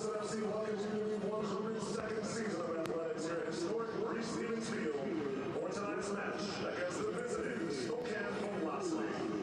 Madison FC welcomes you to League One's 102nd season of athletics here at historic Reese-Stevens Field for tonight's match against the visiting Spokane Velocity.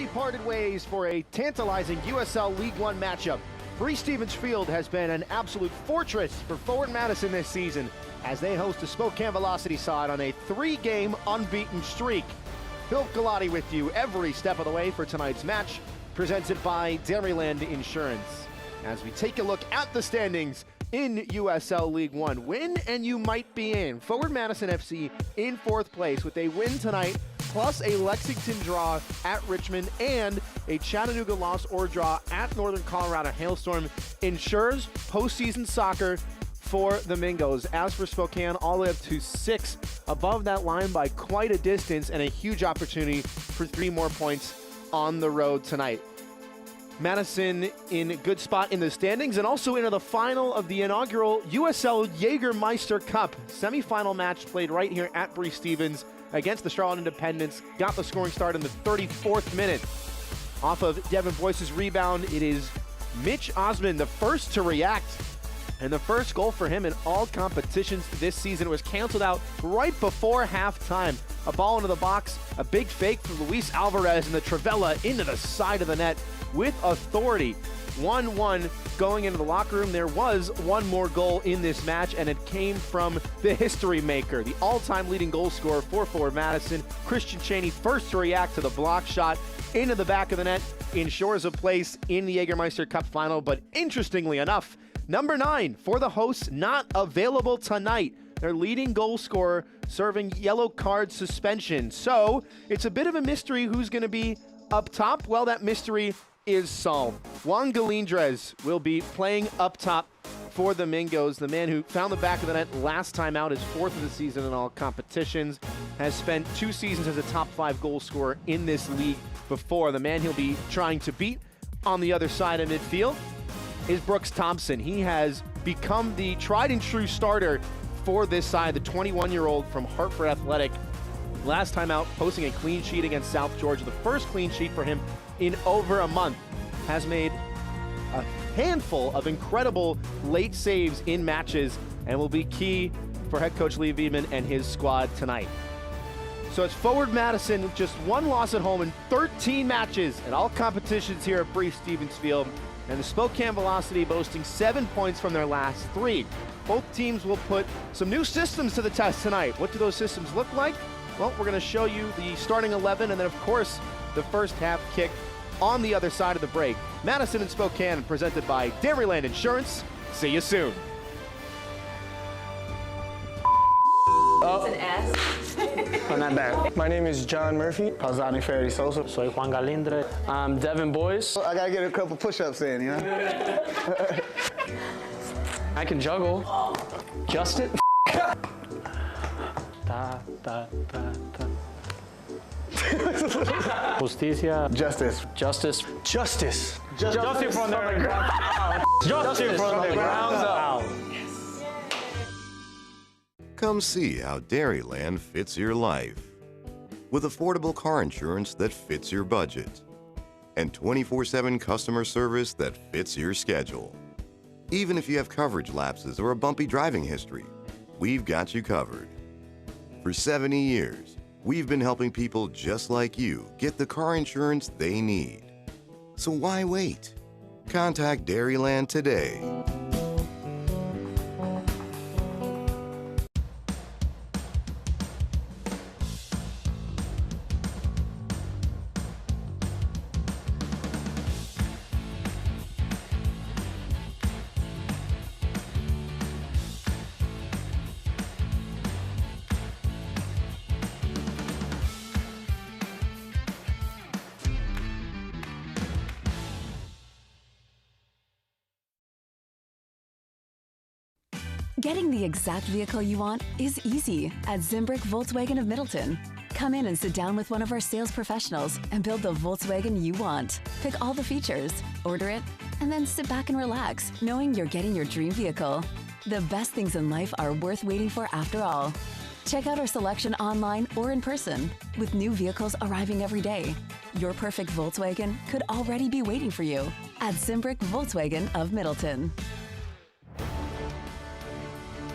parted ways for a tantalizing USL League One matchup. Bree Stevens Field has been an absolute fortress for Forward Madison this season as they host the Spokane Velocity side on a 3-game unbeaten streak. Phil Galati with you every step of the way for tonight's match, presented by Dairyland Insurance. As we take a look at the standings in USL League One, win and you might be in. Forward Madison FC in 4th place with a win tonight, plus a Lexington draw at Richmond and a Chattanooga loss or draw at Northern Colorado Hailstorm ensures postseason soccer for the Mingos. As for Spokane, all the way up to 6 above that line by quite a distance, and a huge opportunity for 3 more points on the road tonight. Madison in a good spot in the standings and also into the final of the inaugural USL Jägermeister Cup. Semifinal match played right here at Bree Stevens against the Charlotte Independents. Got the scoring start in the 34th minute. Off of Devin Boyce's rebound, it is Mitch Osmond, the first to react. And the first goal for him in all competitions this season was canceled out right before halftime. A ball into the box, a big fake from Luis Alvarez, and the Travella into the side of the net with authority. 1-1 going into the locker room. There was one more goal in this match, and it came from the history maker, the all-time leading goal scorer for Forward Madison, Christian Chaney, first to react to the block shot into the back of the net, ensures a place in the Jägermeister Cup final. But interestingly enough, number 9 for the hosts not available tonight. Their leading goal scorer serving yellow card suspension. So it's a bit of a mystery who's going to be up top. Well, that mystery is solved. Juan Galindrez will be playing up top for the Mingos. The man who found the back of the net last time out, his 4th of the season in all competitions, has spent 2 seasons as a top 5 goal scorer in this league before. The man he'll be trying to beat on the other side of midfield is Brooks Thompson. He has become the tried and true starter for this side, the 21-year-old from Hartford Athletic. Last time out, posting a clean sheet against South Georgia, the first clean sheet for him in over a month. Has made a handful of incredible late saves in matches and will be key for head coach Lee Veidman and his squad tonight. So it's Forward Madison with just 1 loss at home in 13 matches at all competitions here at Bree Stevens Field, and the Spokane Velocity boasting 7 points from their last 3. Both teams will put some new systems to the test tonight. What do those systems look like? Well, we're going to show you the starting 11 and then, of course, the first half kick on the other side of the break. Madison and Spokane, presented by Dairyland Insurance. See you soon. It's an S. Not bad. My name is John Murphy. Pausani Ferry Sosa. Soy Juan Galindre. I'm Devin Boyce. I gotta get a couple push-ups in, you know? I can juggle. Justin. Justicia. Justice. Justice. Justice. Justice from the ground. Justice from the ground up. Come see how Dairyland fits your life. With affordable car insurance that fits your budget. And 24/7 customer service that fits your schedule. Even if you have coverage lapses or a bumpy driving history, we've got you covered. For 70 years, we've been helping people just like you get the car insurance they need. So why wait? Contact Dairyland today. Getting the exact vehicle you want is easy at Zimbrick Volkswagen of Middleton. Come in and sit down with one of our sales professionals and build the Volkswagen you want. Pick all the features, order it, and then sit back and relax, knowing you're getting your dream vehicle. The best things in life are worth waiting for after all. Check out our selection online or in person. With new vehicles arriving every day, your perfect Volkswagen could already be waiting for you at Zimbrick Volkswagen of Middleton.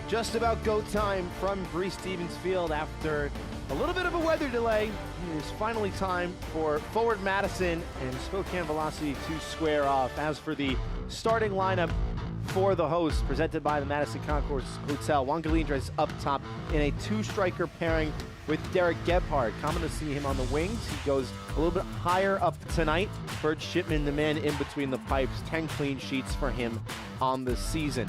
Just about go time from Bree Stevens Field after A little bit of a weather delay. It is finally time for Forward Madison and Spokane Velocity to square off. As for the starting lineup for the host, presented by the Madison Concourse Hotel, Juan Galindra is up top in a two-striker pairing with Derek Gebhardt. Common to see him on the wings. He goes a little bit higher up tonight. Bert Shipman, the man in between the pipes, 10 clean sheets for him on the season.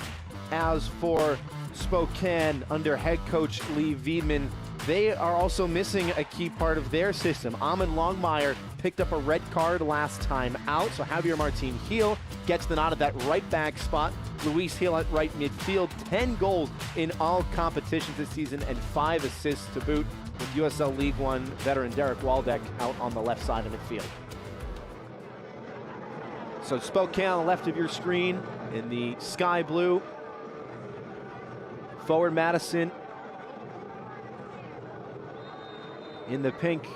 As for Spokane, under head coach Lee Wiedemann, they are also missing a key part of their system. Ahmed Longmire picked up a red card last time out, so Javier Martin Gil gets the nod at that right back spot. Luis Gil at right midfield, 10 goals in all competitions this season and 5 assists to boot, with USL League One veteran Derek Waldeck out on the left side of midfield. So Spokane on the left of your screen in the sky blue. Forward Madison in the pink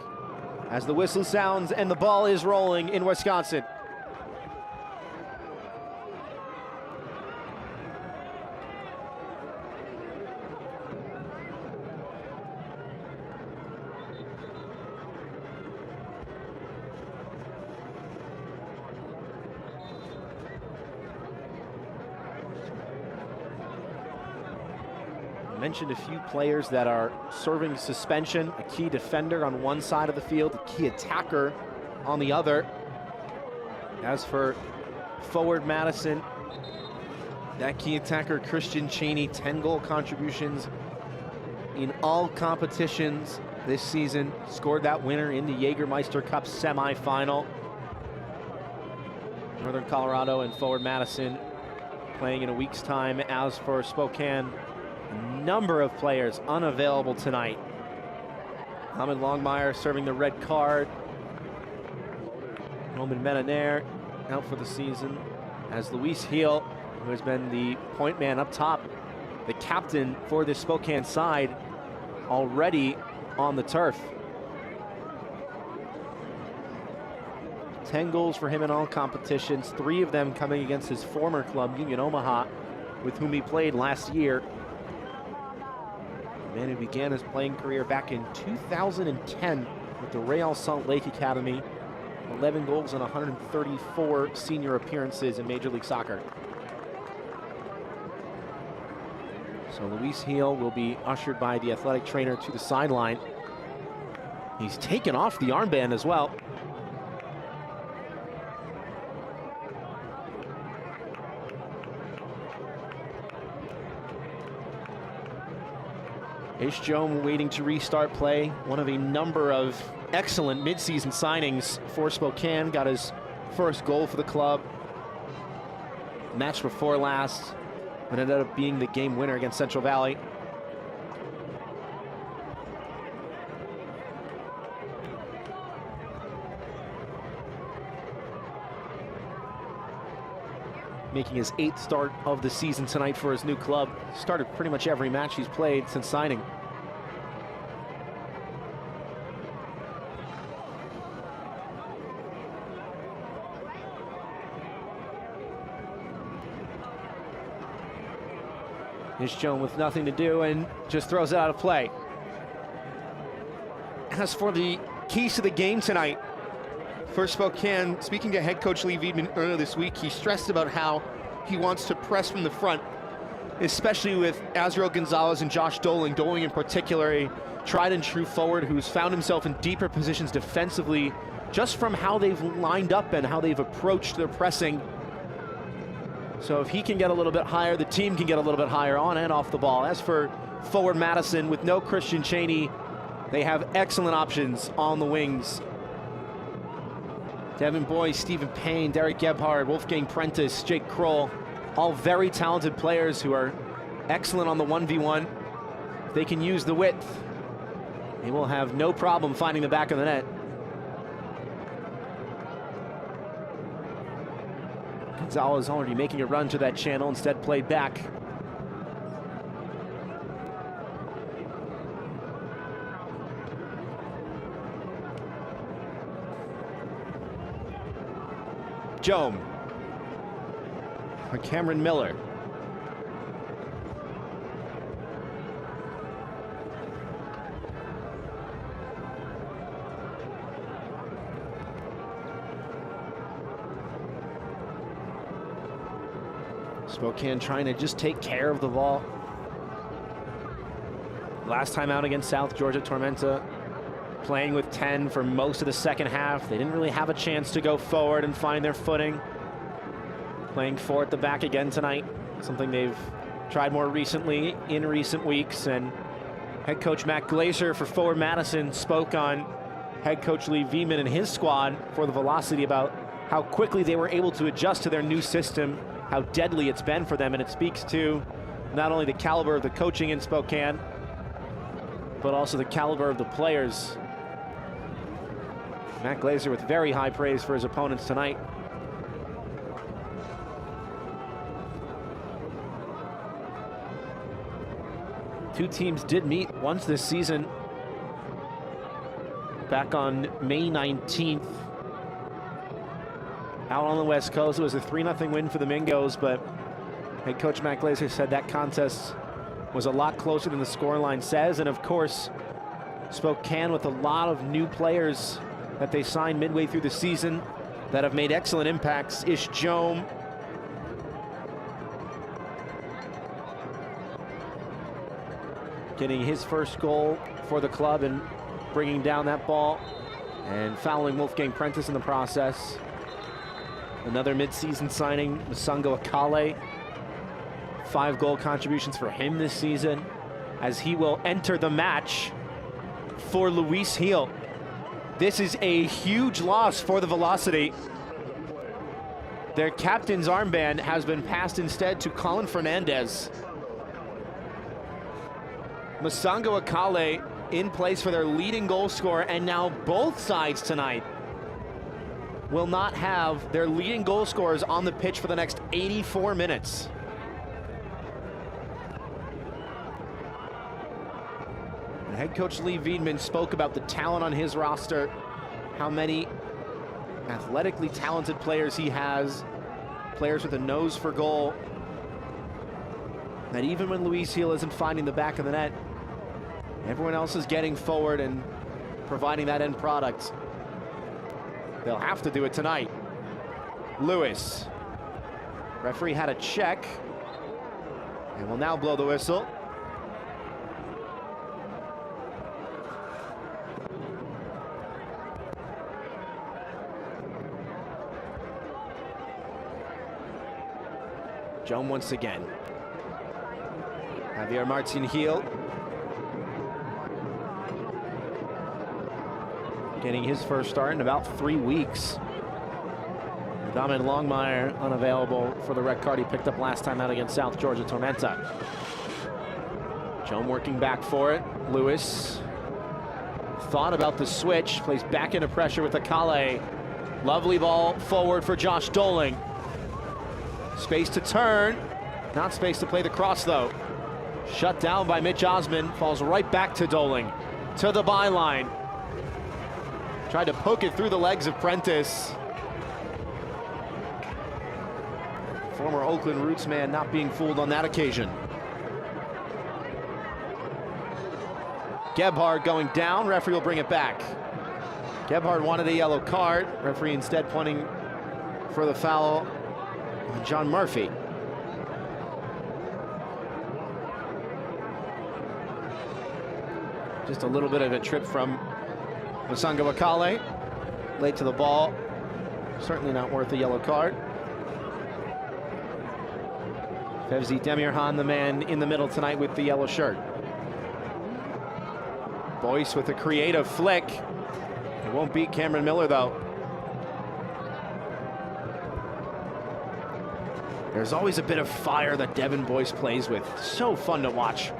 as the whistle sounds and the ball is rolling in Wisconsin. Mentioned a few players that are serving suspension, a key defender on one side of the field, a key attacker on the other. As for Forward Madison, that key attacker, Christian Cheney, 10 goal contributions in all competitions this season. Scored that winner in the Jägermeister Cup semifinal. Northern Colorado and Forward Madison playing in a week's time. As for Spokane, a number of players unavailable tonight. Ahmed Longmire serving the red card. Roman Menaner out for the season, as Luis Gil, who has been the point man up top, the captain for this Spokane side, already on the turf. 10 goals for him in all competitions, 3 of them coming against his former club, Union Omaha, with whom he played last year. The man who began his playing career back in 2010 with the Real Salt Lake Academy. 11 goals and 134 senior appearances in Major League Soccer. So Luis Gil will be ushered by the athletic trainer to the sideline. He's taken off the armband as well. Ishjom waiting to restart play. One of a number of excellent midseason signings for Spokane. Got his first goal for the club. Match before last, but ended up being the game winner against Central Valley. Making his 8th start of the season tonight for his new club. Started pretty much every match he's played since signing. Ishjom with nothing to do and just throws it out of play. As for the keys to the game tonight, for Spokane, speaking to head coach Lee Wiedemann earlier this week, he stressed about how he wants to press from the front, especially with Azrael Gonzalez and Josh Doling. Doling in particular, a tried and true forward who's found himself in deeper positions defensively just from how they've lined up and how they've approached their pressing. So if he can get a little bit higher, the team can get a little bit higher on and off the ball. As for Forward Madison, with no Christian Cheney, they have excellent options on the wings. Devin Boyce, Stephen Payne, Derek Gebhardt, Wolfgang Prentice, Jake Kroll, all very talented players who are excellent on the 1v1. If they can use the width, they will have no problem finding the back of the net. Gonzalez already making a run to that channel, instead played back. Jome for Cameron Miller. Spokane trying to just take care of the ball. Last time out against South Georgia Tormenta, playing with 10 for most of the second half. They didn't really have a chance to go forward and find their footing. Playing 4 at the back again tonight, something they've tried more recently in recent weeks. And head coach Matt Glazer for Forward Madison spoke on head coach Lee Veman and his squad for the Velocity about how quickly they were able to adjust to their new system, how deadly it's been for them. And it speaks to not only the caliber of the coaching in Spokane, but also the caliber of the players. Matt Glazer with very high praise for his opponents tonight. Two teams did meet once this season, back on May 19th. Out on the West Coast, it was a 3-0 win for the Mingos, but head coach Matt Glazer said that contest was a lot closer than the scoreline says. And of course, Spokane with a lot of new players that they signed midway through the season that have made excellent impacts. Ish Jome, getting his first goal for the club and bringing down that ball and fouling Wolfgang Prentice in the process. Another mid-season signing, Masungo Akale. 5 goal contributions for him this season, as he will enter the match for Luis Heel. This is a huge loss for the Velocity. Their captain's armband has been passed instead to Colin Fernandez. Masungo Akale in place for their leading goal scorer, and now both sides tonight will not have their leading goal scorers on the pitch for the next 84 minutes. And head coach Lee Veman spoke about the talent on his roster, how many athletically talented players he has, players with a nose for goal, that even when Luis Heel isn't finding the back of the net, everyone else is getting forward and providing that end product. They'll have to do it tonight. Lewis. Referee had a check and will now blow the whistle. Jome once again. Javier Martin Heel getting his first start in about 3 weeks. Damian Longmire unavailable for the red card he picked up last time out against South Georgia Tormenta. Jome working back for it. Lewis thought about the switch, plays back into pressure with Akale. Lovely ball forward for Josh Doling. Space to turn, not space to play the cross though. Shut down by Mitch Osman, falls right back to Doling, to the byline. Tried to poke it through the legs of Prentice. Former Oakland Roots man not being fooled on that occasion. Gebhard going down, referee will bring it back. Gebhard wanted a yellow card, referee instead pointing for the foul on John Murphy. Just a little bit of a trip from Masungo Akale, late to the ball. Certainly not worth a yellow card. Fevzi Demirhan, the man in the middle tonight with the yellow shirt. Boyce with a creative flick. It won't beat Cameron Miller though. There's always a bit of fire that Devin Boyce plays with. So fun to watch.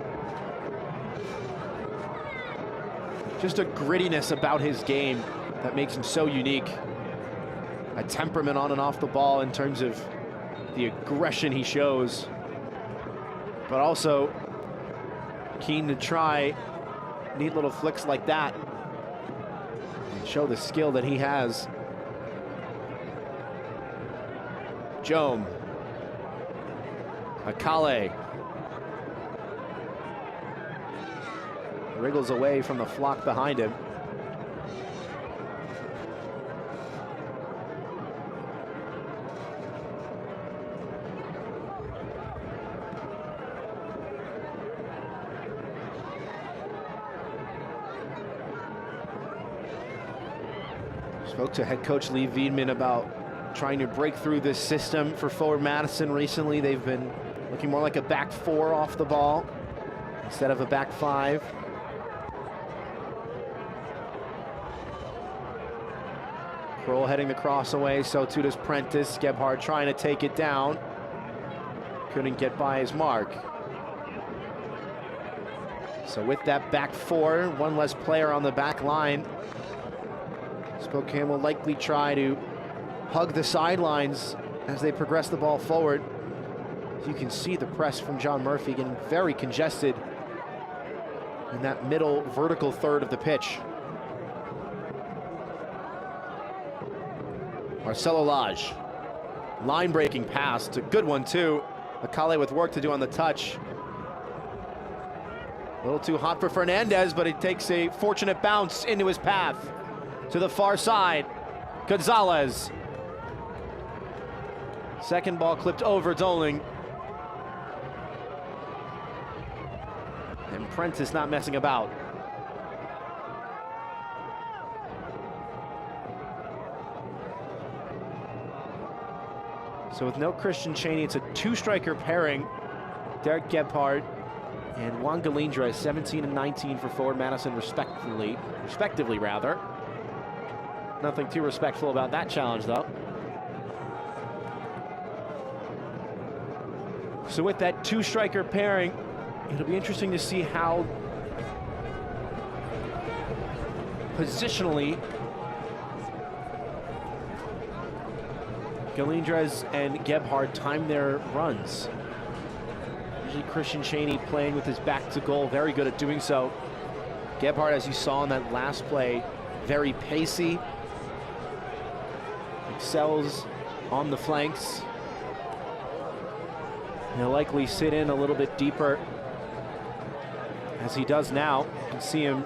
Just a grittiness about his game that makes him so unique. A temperament on and off the ball in terms of the aggression he shows, but also keen to try neat little flicks like that and show the skill that he has. Jome. Akale. Wriggles away from the flock behind him. Spoke to head coach Lee Wiedemann about trying to break through this system for Forward Madison recently. They've been looking more like a back four off the ball instead of a back five. Kroll heading the cross away, so too does Prentice. Gebhard trying to take it down. Couldn't get by his mark. So with that back four, one less player on the back line, Spokane will likely try to hug the sidelines as they progress the ball forward. You can see the press from John Murphy getting very congested in that middle vertical third of the pitch. Marcelo Lage, line-breaking pass. It's a good one, too. Akale with work to do on the touch. A little too hot for Fernandez, but he takes a fortunate bounce into his path. To the far side, Gonzalez. Second ball clipped over Doling. And Prentice not messing about. So with no Christian Cheney, it's a two-striker pairing. Derek Gebhard and Juan Galindra, 17 and 19 for Forward Madison respectively. Nothing too respectful about that challenge, though. So with that two-striker pairing, it'll be interesting to see how positionally Galindres and Gebhard time their runs. Usually Christian Cheney playing with his back to goal, very good at doing so. Gebhard, as you saw in that last play, very pacey. Excels on the flanks. He'll likely sit in a little bit deeper, as he does now. You can see him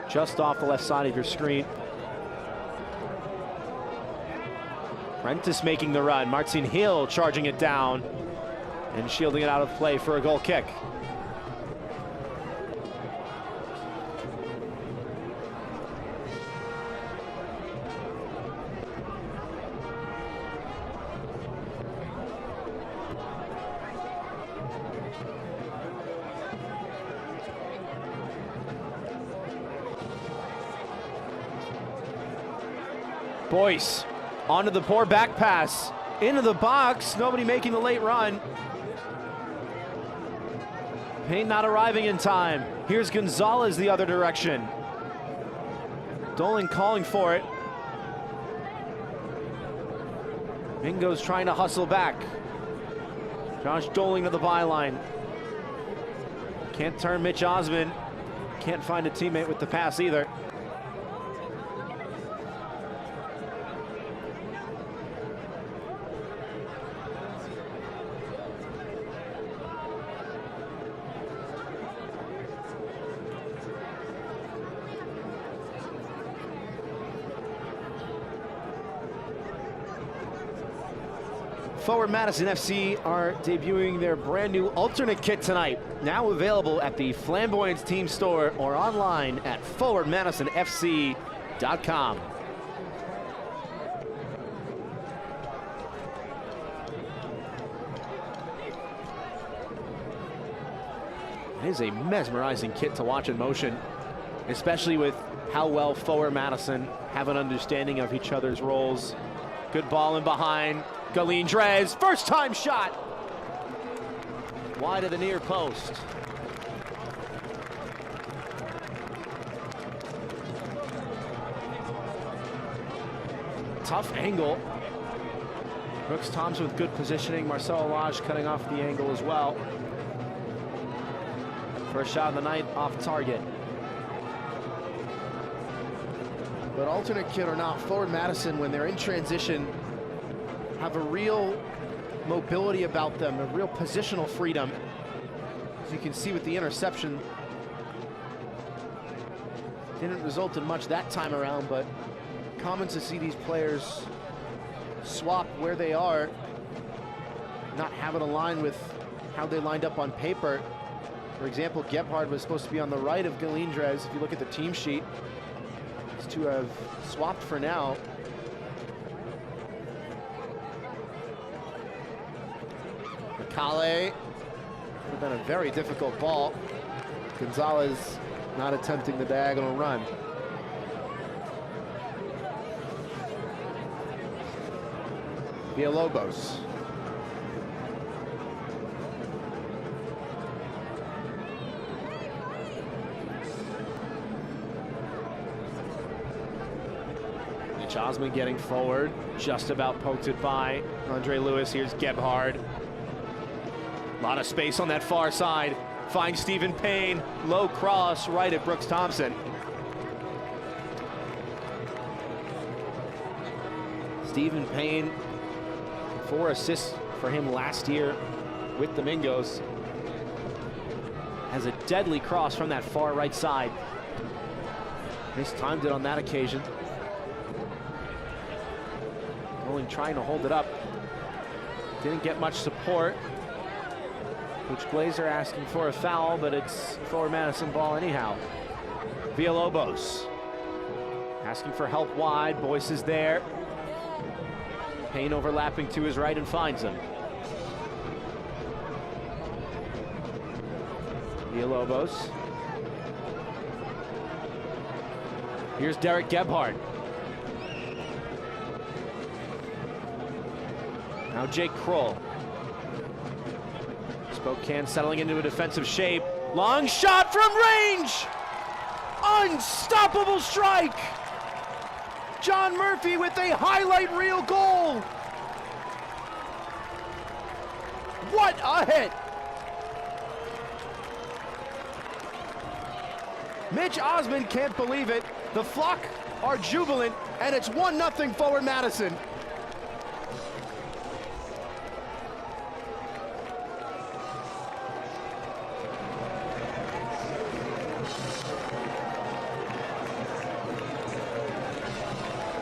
just off the left side of your screen. Prentice making the run. Martin Hill charging it down and shielding it out of play for a goal kick. Boyce onto the poor back pass, into the box, nobody making the late run. Payne not arriving in time. Here's Gonzalez the other direction. Doling calling for it. Mingo's trying to hustle back. Josh Doling to the byline. Can't turn Mitch Osmond. Can't find a teammate with the pass either. Forward Madison FC are debuting their brand new alternate kit tonight. Now available at the Flamboyance team store or online at forwardmadisonfc.com. It is a mesmerizing kit to watch in motion, especially with how well Forward Madison have an understanding of each other's roles. Good ball in behind. Galindres, first time shot. Wide of the near post. Tough angle. Brooks Thompson with good positioning. Marcelo Lage cutting off the angle as well. First shot of the night off target. But alternate kit or not, Forward Madison, when they're in transition, have a real mobility about them, a real positional freedom. As you can see with the interception, didn't result in much that time around, but common to see these players swap where they are, not have it align with how they lined up on paper. For example, Gebhard was supposed to be on the right of Galindres. If you look at the team sheet, Seems to have swapped for now. McCauley, would have been a very difficult ball. Gonzalez not attempting the diagonal run. Villalobos. Osman getting forward, just about poked it by Andre Lewis. Here's Gebhard. A lot of space on that far side. Finds Stephen Payne. Low cross right at Brooks Thompson. Stephen Payne, 4 assists for him last year with the Mingos. Has a deadly cross from that far right side. Mistimed it on that occasion. Only trying to hold it up. Didn't get much support. Coach Glazer asking for a foul, but it's forward Madison ball anyhow. Villalobos asking for help wide. Boyce is there. Payne overlapping to his right and finds him. Villalobos. Here's Derek Gebhard. Now Jake Kroll. Spokane settling into a defensive shape. Long shot from range! Unstoppable strike! John Murphy with a highlight reel goal! What a hit! Mitch Osman can't believe it. The flock are jubilant, and it's 1-0 forward Madison.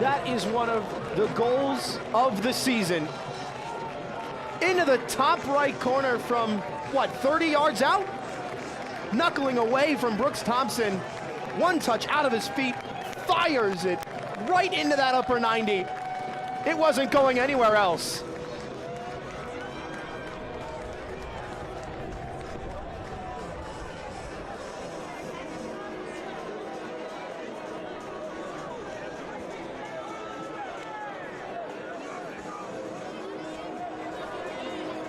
That is one of the goals of the season. Into the top right corner from, what, 30 yards out? Knuckling away from Brooks Thompson. One touch out of his feet, fires it right into that upper 90. It wasn't going anywhere else.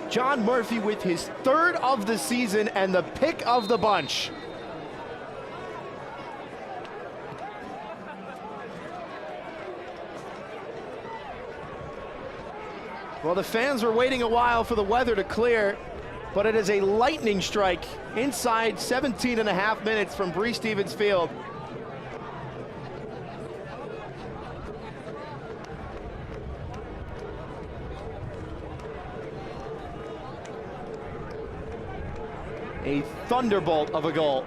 John Murphy with his 3rd of the season and the pick of the bunch. Well, the fans were waiting a while for the weather to clear, but it is a lightning strike inside 17.5 minutes from Bree Stevens Field. A thunderbolt of a goal.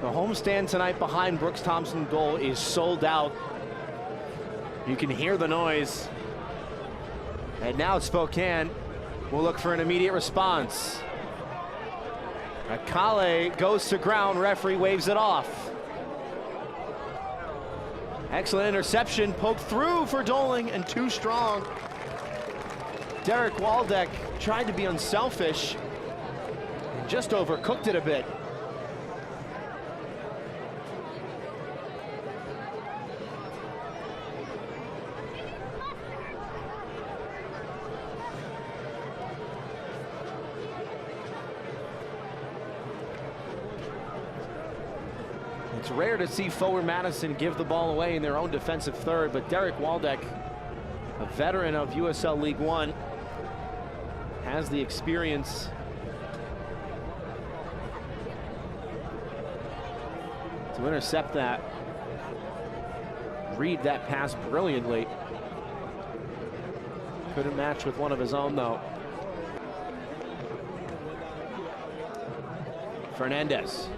The homestand tonight behind Brooks Thompson's goal is sold out. You can hear the noise. And now Spokane will look for an immediate response. Akale goes to ground, referee waves it off. Excellent interception, poked through for Doling and too strong. Derek Waldeck tried to be unselfish and just overcooked it a bit. It's rare to see forward Madison give the ball away in their own defensive third, but Derek Waldeck, a veteran of USL League One, has the experience to intercept that, read that pass brilliantly. Couldn't match with one of his own though. Fernandez.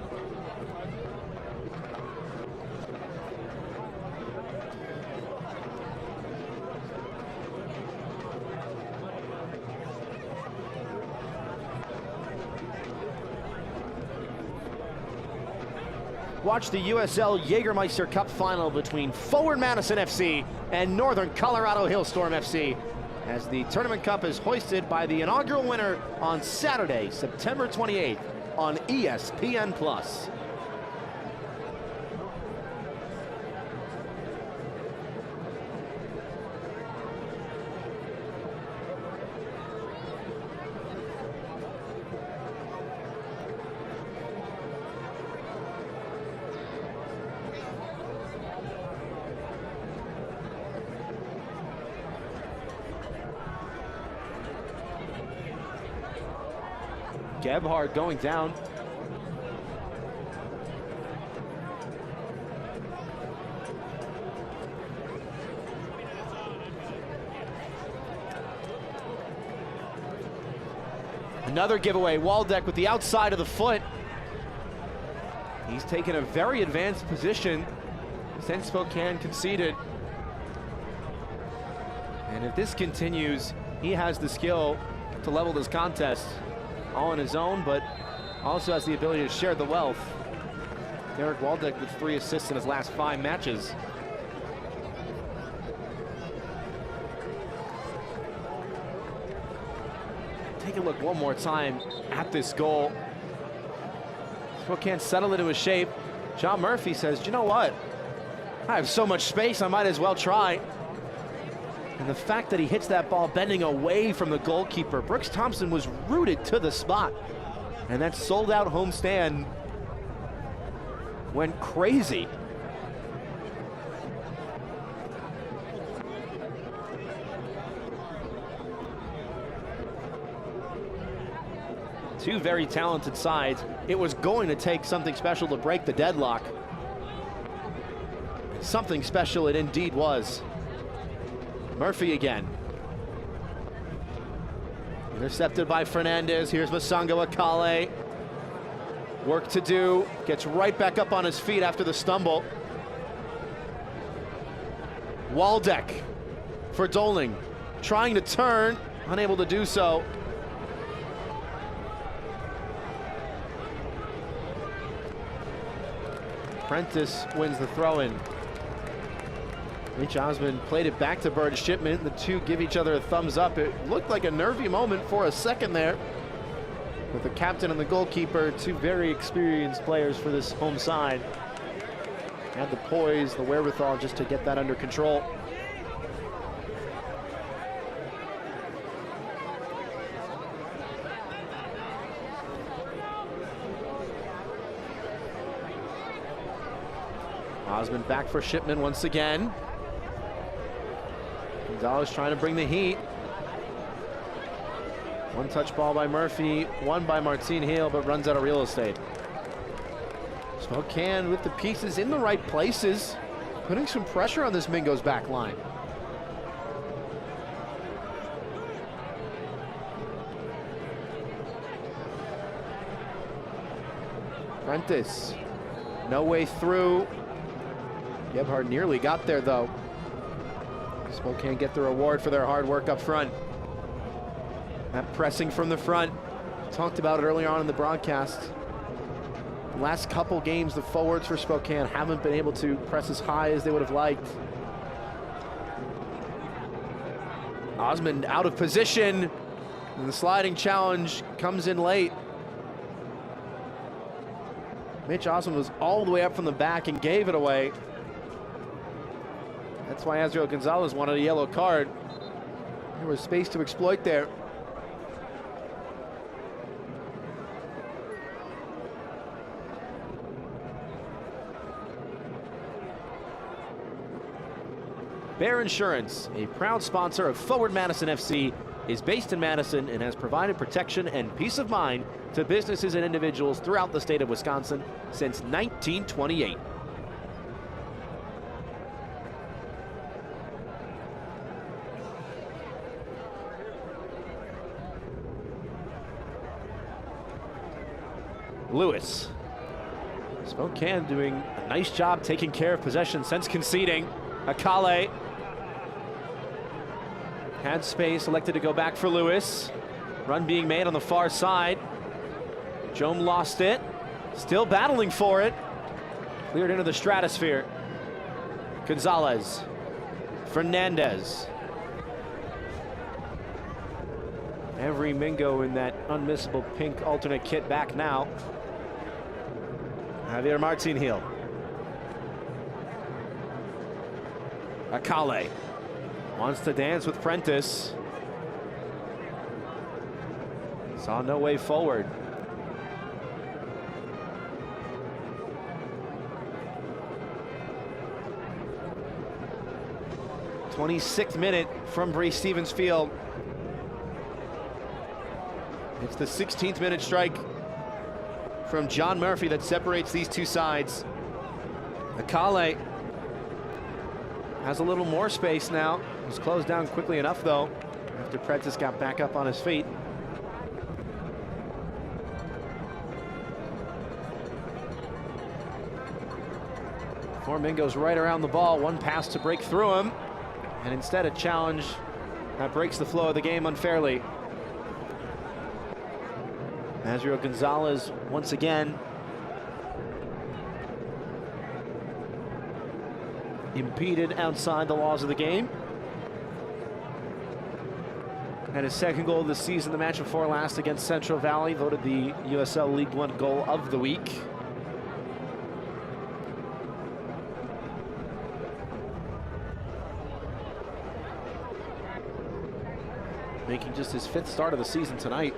Watch the USL Jägermeister Cup final between Forward Madison FC and Northern Colorado Hillstorm FC as the Tournament Cup is hoisted by the inaugural winner on Saturday, September 28th on ESPN+. Gebhardt going down. Another giveaway. Waldeck with the outside of the foot. He's taken a very advanced position since Spokane conceded. And if this continues, he has the skill to level this contest all on his own, but also has the ability to share the wealth. Derek Waldeck with 3 assists in his last 5 matches. Take a look one more time at this goal. Spokane settle into a shape. John Murphy says, you know what? I have so much space, I might as well try. And the fact that he hits that ball bending away from the goalkeeper, Brooks Thompson was rooted to the spot. And that sold-out homestand went crazy. Two very talented sides. It was going to take something special to break the deadlock. Something special it indeed was. Murphy again. Intercepted by Fernandez. Here's Masanga Akale. Work to do. Gets right back up on his feet after the stumble. Waldeck for Doling. Trying to turn. Unable to do so. Prentice wins the throw-in. Mitch Osmond played it back to Bird Shipman. The two give each other a thumbs up. It looked like a nervy moment for a second there. With the captain and the goalkeeper, two very experienced players for this home side. Had the poise, the wherewithal just to get that under control. Osmond back for Shipman once again. Gonzalez trying to bring the heat. One touch ball by Murphy, one by Martin Hale, but runs out of real estate. Spokane with the pieces in the right places, putting some pressure on this Mingo's back line. Prentice, no way through. Gebhardt nearly got there though. Spokane get the reward for their hard work up front. That pressing from the front, talked about it earlier on in the broadcast. The last couple games, the forwards for Spokane haven't been able to press as high as they would have liked. Osmond out of position, and the sliding challenge comes in late. Mitch Osmond was all the way up from the back and gave it away. That's why Azriel Gonzalez wanted a yellow card. There was space to exploit there. Bear Insurance, a proud sponsor of Forward Madison FC, is based in Madison and has provided protection and peace of mind to businesses and individuals throughout the state of Wisconsin since 1928. Lewis. Spokane doing a nice job taking care of possession since conceding. Akale had space, elected to go back for Lewis. Run being made on the far side. Jome lost it, still battling for it. Cleared into the stratosphere. Gonzalez, Fernandez. Every Mingo in that unmissable pink alternate kit back now. Javier Martinhill. Akale wants to dance with Prentice. Saw no way forward. '26th minute from Bree Stevens Field. It's the 16th minute strike from John Murphy that separates these two sides. Akale has a little more space now. He's closed down quickly enough though, after Prentice got back up on his feet. Four Mingo's right around the ball, one pass to break through him, and instead a challenge that breaks the flow of the game unfairly. Azriel Gonzalez once again impeded outside the laws of the game. Had his second goal of the season, the match before last against Central Valley, voted the USL League One goal of the week. Making just his 5th start of the season tonight.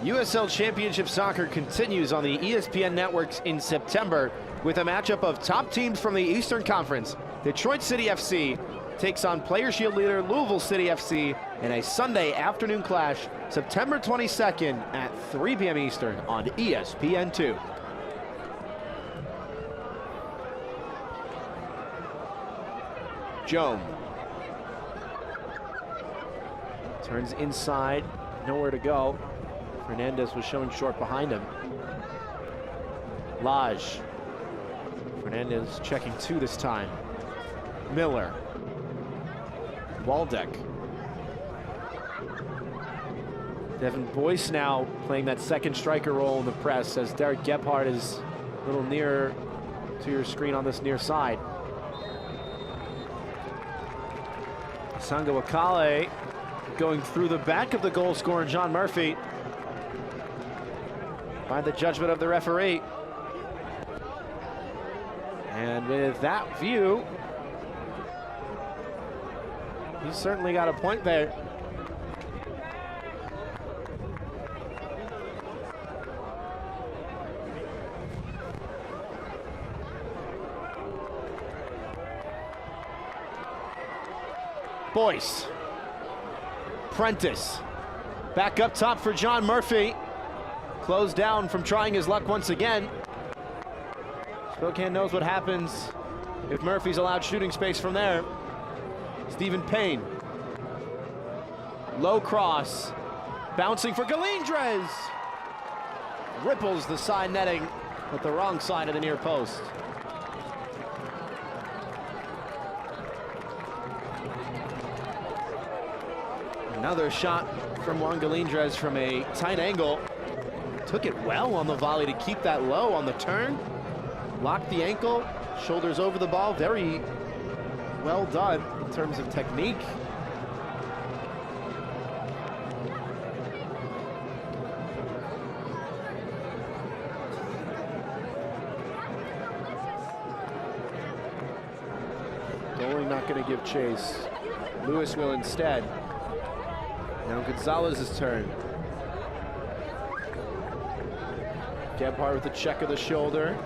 USL Championship soccer continues on the ESPN networks in September with a matchup of top teams from the Eastern Conference. Detroit City FC takes on Player Shield leader Louisville City FC in a Sunday afternoon clash, September 22nd at 3 p.m. Eastern on ESPN2. Jome turns inside, nowhere to go. Fernandez was showing short behind him. Lage. Fernandez checking 2 this time. Miller. Waldeck. Devin Boyce now playing that second striker role in the press as Derek Gebhardt is a little nearer to your screen on this near side. Sango Akale going through the back of the goal scorer John Murphy. By the judgment of the referee. And with that view, he's certainly got a point there. Boyce. Prentice. Back up top for John Murphy. Closed down from trying his luck once again. Spokane knows what happens if Murphy's allowed shooting space from there. Stephen Payne. Low cross. Bouncing for Galindres. Ripples the side netting at the wrong side of the near post. Another shot from Juan Galindres from a tight angle. Took it well on the volley to keep that low on the turn. Locked the ankle, shoulders over the ball. Very well done in terms of technique. Goalie not going to give chase. Lewis will instead. Now Gonzalez's turn. Gebhardt with the check of the shoulder.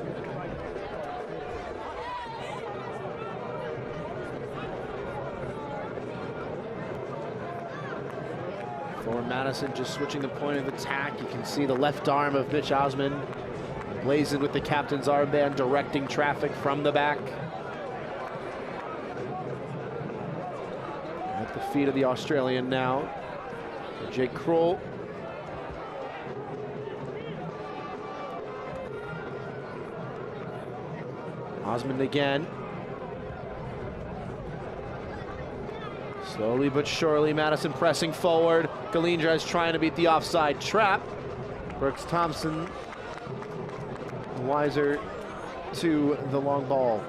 Madison just switching the point of attack. You can see the left arm of Mitch Osman blazoned with the captain's armband, directing traffic from the back. At the feet of the Australian now, Jake Kroll. Osmond again. Slowly but surely, Madison pressing forward. Galindres trying to beat the offside trap. Brooks Thompson wiser to the long ball.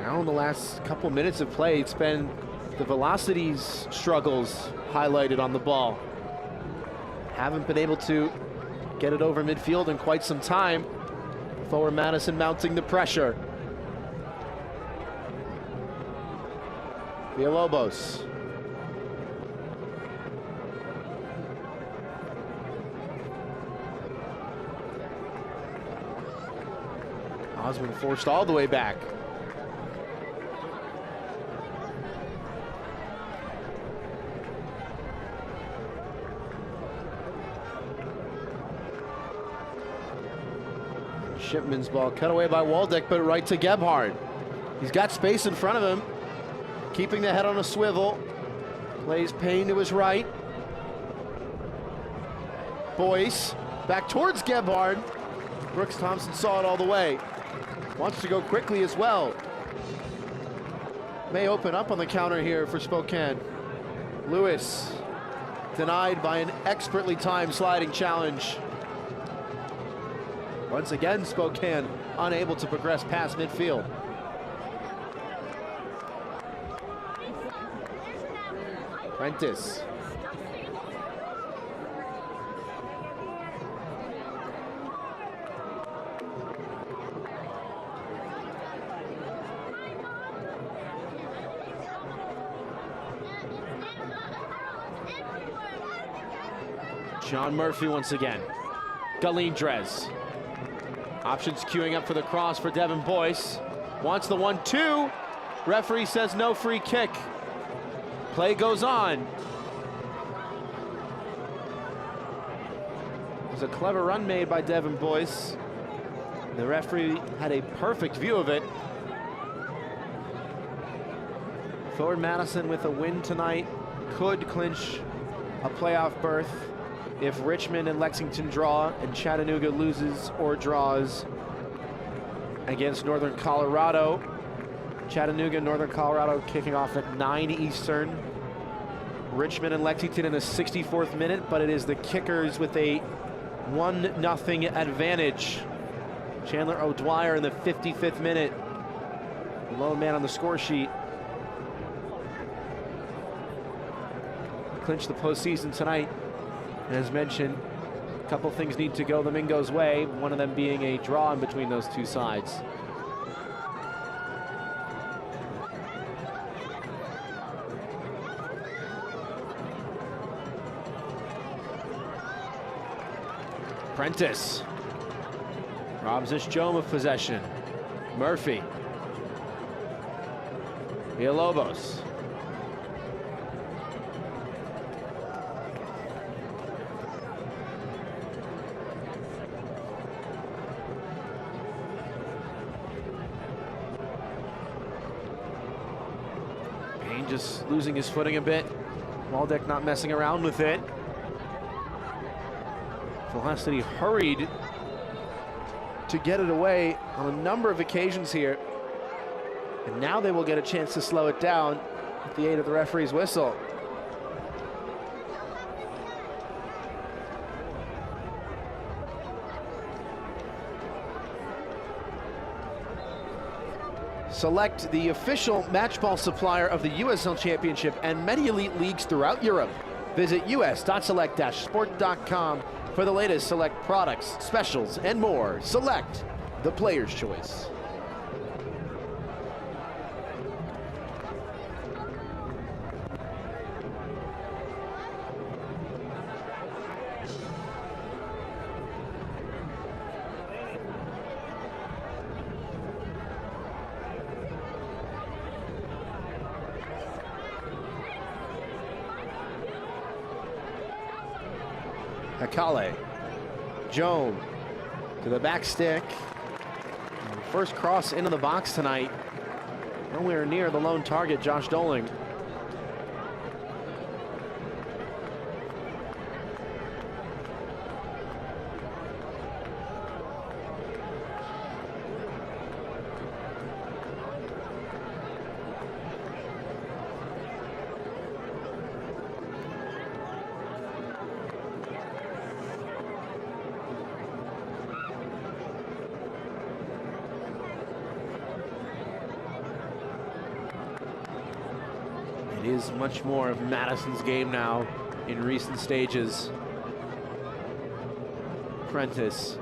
Now in the last couple minutes of play, it's been the velocity's struggles highlighted on the ball. Haven't been able to get it over midfield in quite some time. Forward Madison mounting the pressure. Villalobos. Osmond forced all the way back. Shipman's ball cut away by Waldeck, but right to Gebhard. He's got space in front of him, keeping the head on a swivel. Plays Payne to his right. Boyce back towards Gebhard. Brooks Thompson saw it all the way. Wants to go quickly as well. May open up on the counter here for Spokane. Lewis denied by an expertly timed sliding challenge. Once again, Spokane unable to progress past midfield. Prentice. John Murphy once again. Galindres. Options queuing up for the cross for Devin Boyce. Wants the 1-2. Referee says no free kick. Play goes on. It was a clever run made by Devin Boyce. The referee had a perfect view of it. Forward Madison with a win tonight could clinch a playoff berth if Richmond and Lexington draw and Chattanooga loses or draws against Northern Colorado. Chattanooga and Northern Colorado kicking off at 9 Eastern. Richmond and Lexington in the 64th minute, but it is the Kickers with a 1-0 advantage. Chandler O'Dwyer in the 55th minute. The lone man on the score sheet. Clinch the postseason tonight. And as mentioned, a couple things need to go the Mingo's way, one of them being a draw in between those two sides. Prentice robs this Jome of possession. Murphy. Villalobos. Payne just losing his footing a bit. Waldeck not messing around with it. Velocity hurried to get it away on a number of occasions here. And now they will get a chance to slow it down with the aid of the referee's whistle. Select the official match ball supplier of the USL Championship and many elite leagues throughout Europe. Visit us.select-sport.com for the latest Select products, specials, and more. Select, the player's choice. Akale. Joan to the back stick. First cross into the box tonight. Nowhere near the lone target, Josh Doling. It is much more of Madison's game now in recent stages. Prentice.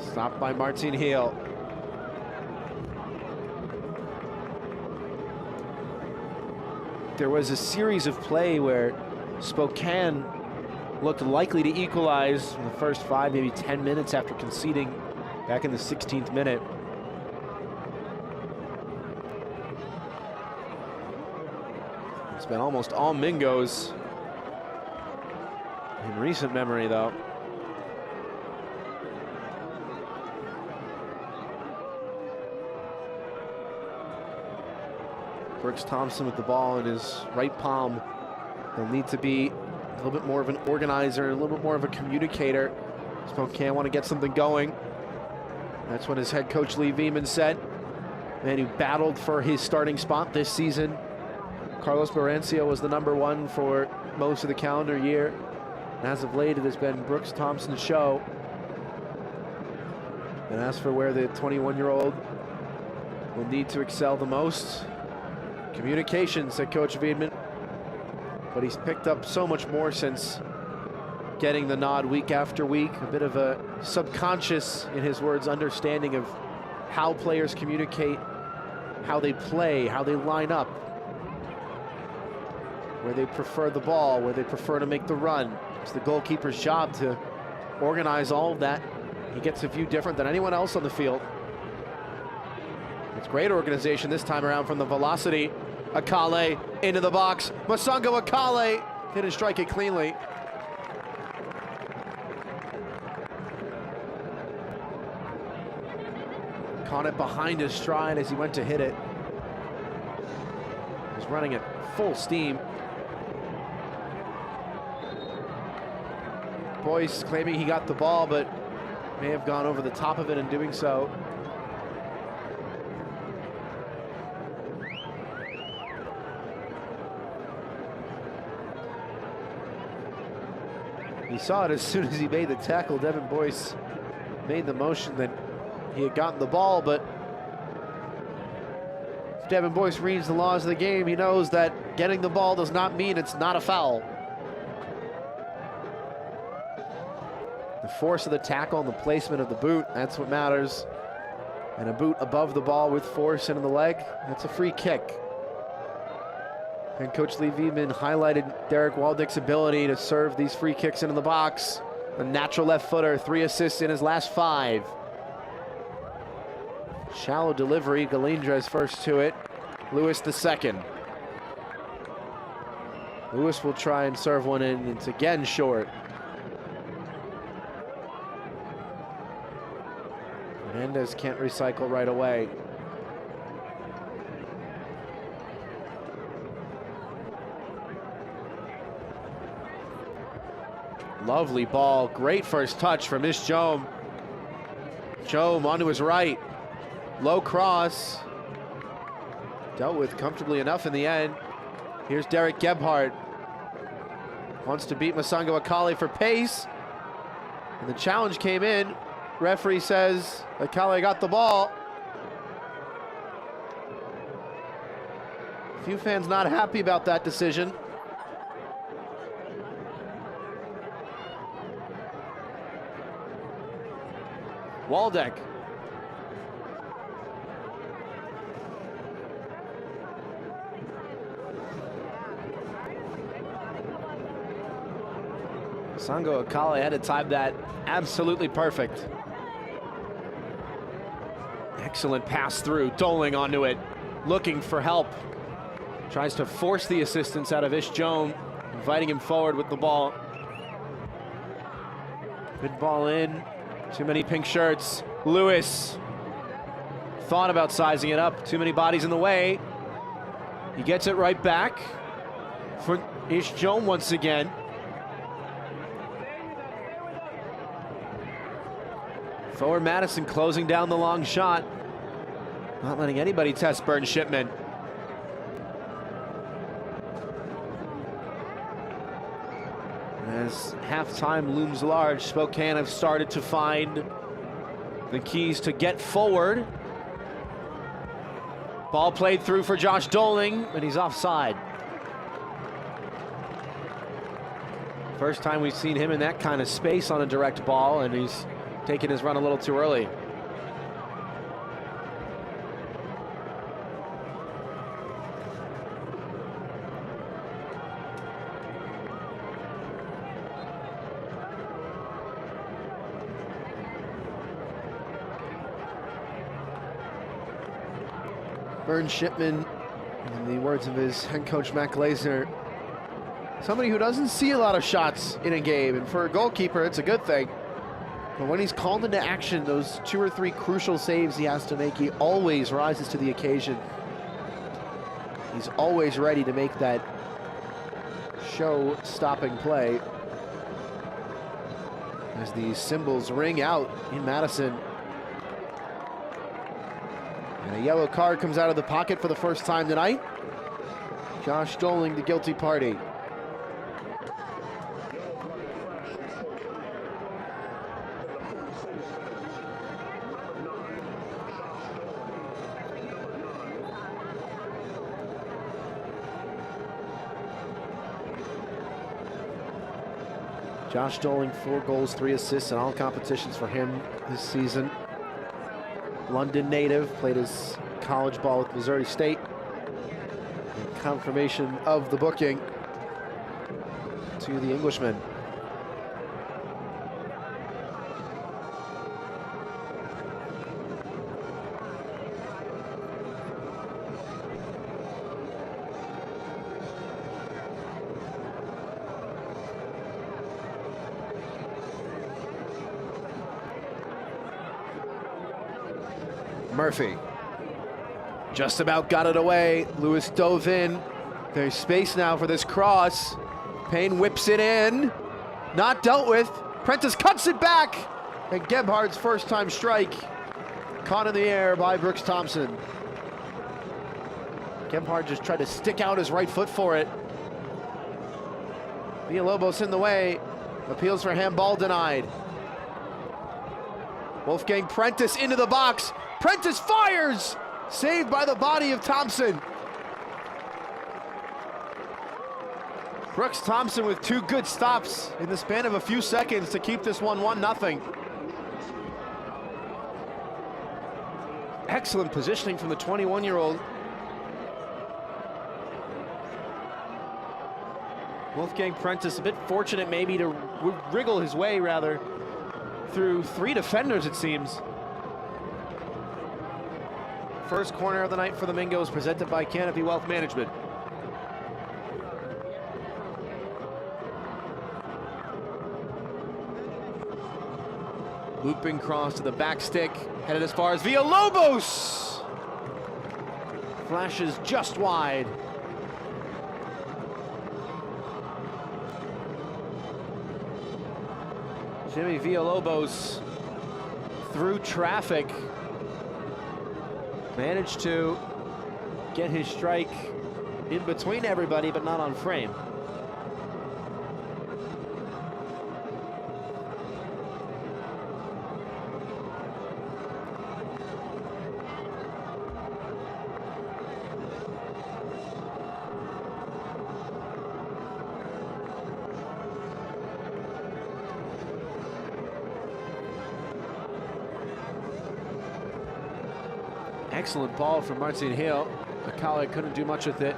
Stopped by Martin Heel. There was a series of play where Spokane looked likely to equalize in the first 5, maybe 10 minutes after conceding back in the 16th minute. It's been almost all Mingos in recent memory, though. Brooks Thompson with the ball in his right palm. He'll need to be a little bit more of an organizer, a little bit more of a communicator. Spokane want to get something going. That's what his head coach Lee Veman said. Man who battled for his starting spot this season. Carlos Barancio was the #1 for most of the calendar year. And as of late, it has been Brooks Thompson's show. And as for where the 21-year-old will need to excel the most, communication, said Coach Veman. But he's picked up so much more since getting the nod week after week. A bit of a subconscious, in his words, understanding of how players communicate, how they play, how they line up, where they prefer the ball, where they prefer to make the run. It's the goalkeeper's job to organize all of that. He gets a view different than anyone else on the field. It's great organization this time around from the velocity. Akale into the box. Masango Akale didn't strike it cleanly. Caught it behind his stride as he went to hit it. He's running at full steam. Boyce claiming he got the ball, but may have gone over the top of it in doing so. He saw it as soon as he made the tackle. Devin Boyce made the motion that he had gotten the ball, but if Devin Boyce reads the laws of the game, he knows that getting the ball does not mean it's not a foul. The force of the tackle and the placement of the boot, that's what matters. And a boot above the ball with force into the leg, that's a free kick. And Coach Lee Veman highlighted Derek Waldick's ability to serve these free kicks into the box. A natural left footer, 3 assists in his last 5. Shallow delivery, Galindres first to it. Lewis the second. Lewis will try and serve one in, it's again short. Hernandez can't recycle right away. Lovely ball, great first touch from Miss Jome. Jome onto his right. Low cross. Dealt with comfortably enough in the end. Here's Derek Gebhardt. Wants to beat Masango Akale for pace. And the challenge came in. Referee says Akale got the ball. A few fans not happy about that decision. Waldeck. Masango Akale had to time that absolutely perfect. Excellent pass through, Doling onto it, looking for help. Tries to force the assistance out of Ish Jome. inviting him forward with the ball. Good ball in. Too many pink shirts. Lewis thought about sizing it up. Too many bodies in the way. He gets it right back for Ish Joan once again. Forward Madison closing down the long shot. Not letting anybody test Burn Shipman. As halftime looms large, Spokane have started to find the keys to get forward. Ball played through for Josh Doling, and he's offside. First time we've seen him in that kind of space on a direct ball, and he's taking his run a little too early. Burn Shipman, in the words of his head coach Matt Glazer, somebody who doesn't see a lot of shots in a game, and for a goalkeeper it's a good thing. But when he's called into action, those 2 or 3 crucial saves he has to make, he always rises to the occasion. He's always ready to make that show-stopping play. As the cymbals ring out in Madison. And a yellow card comes out of the pocket for the first time tonight. Josh Doling, the guilty party. Josh Doling, 4 goals, 3 assists in all competitions for him this season. London native, played his college ball with Missouri State. And confirmation of the booking to the Englishman. Murphy just about got it away. Lewis dove in. There's space now for this cross. Payne whips it in. Not dealt with. Prentice cuts it back. And Gebhardt's first time strike caught in the air by Brooks Thompson. Gebhardt just tried to stick out his right foot for it. Villalobos in the way. Appeals for handball denied. Wolfgang Prentice into the box. Prentice fires! Saved by the body of Thompson. Brooks Thompson with 2 good stops in the span of a few seconds to keep this one 1-0. Excellent positioning from the 21-year-old. Wolfgang Prentice a bit fortunate maybe to wriggle his way rather through 3 defenders, it seems. First corner of the night for the Mingos, presented by Canopy Wealth Management. Looping cross to the back stick, headed as far as Villalobos. Flashes just wide. Jimmy Villalobos through traffic. Managed to get his strike in between everybody, but not on frame. Excellent ball from Martin Hill. McCauley couldn't do much with it.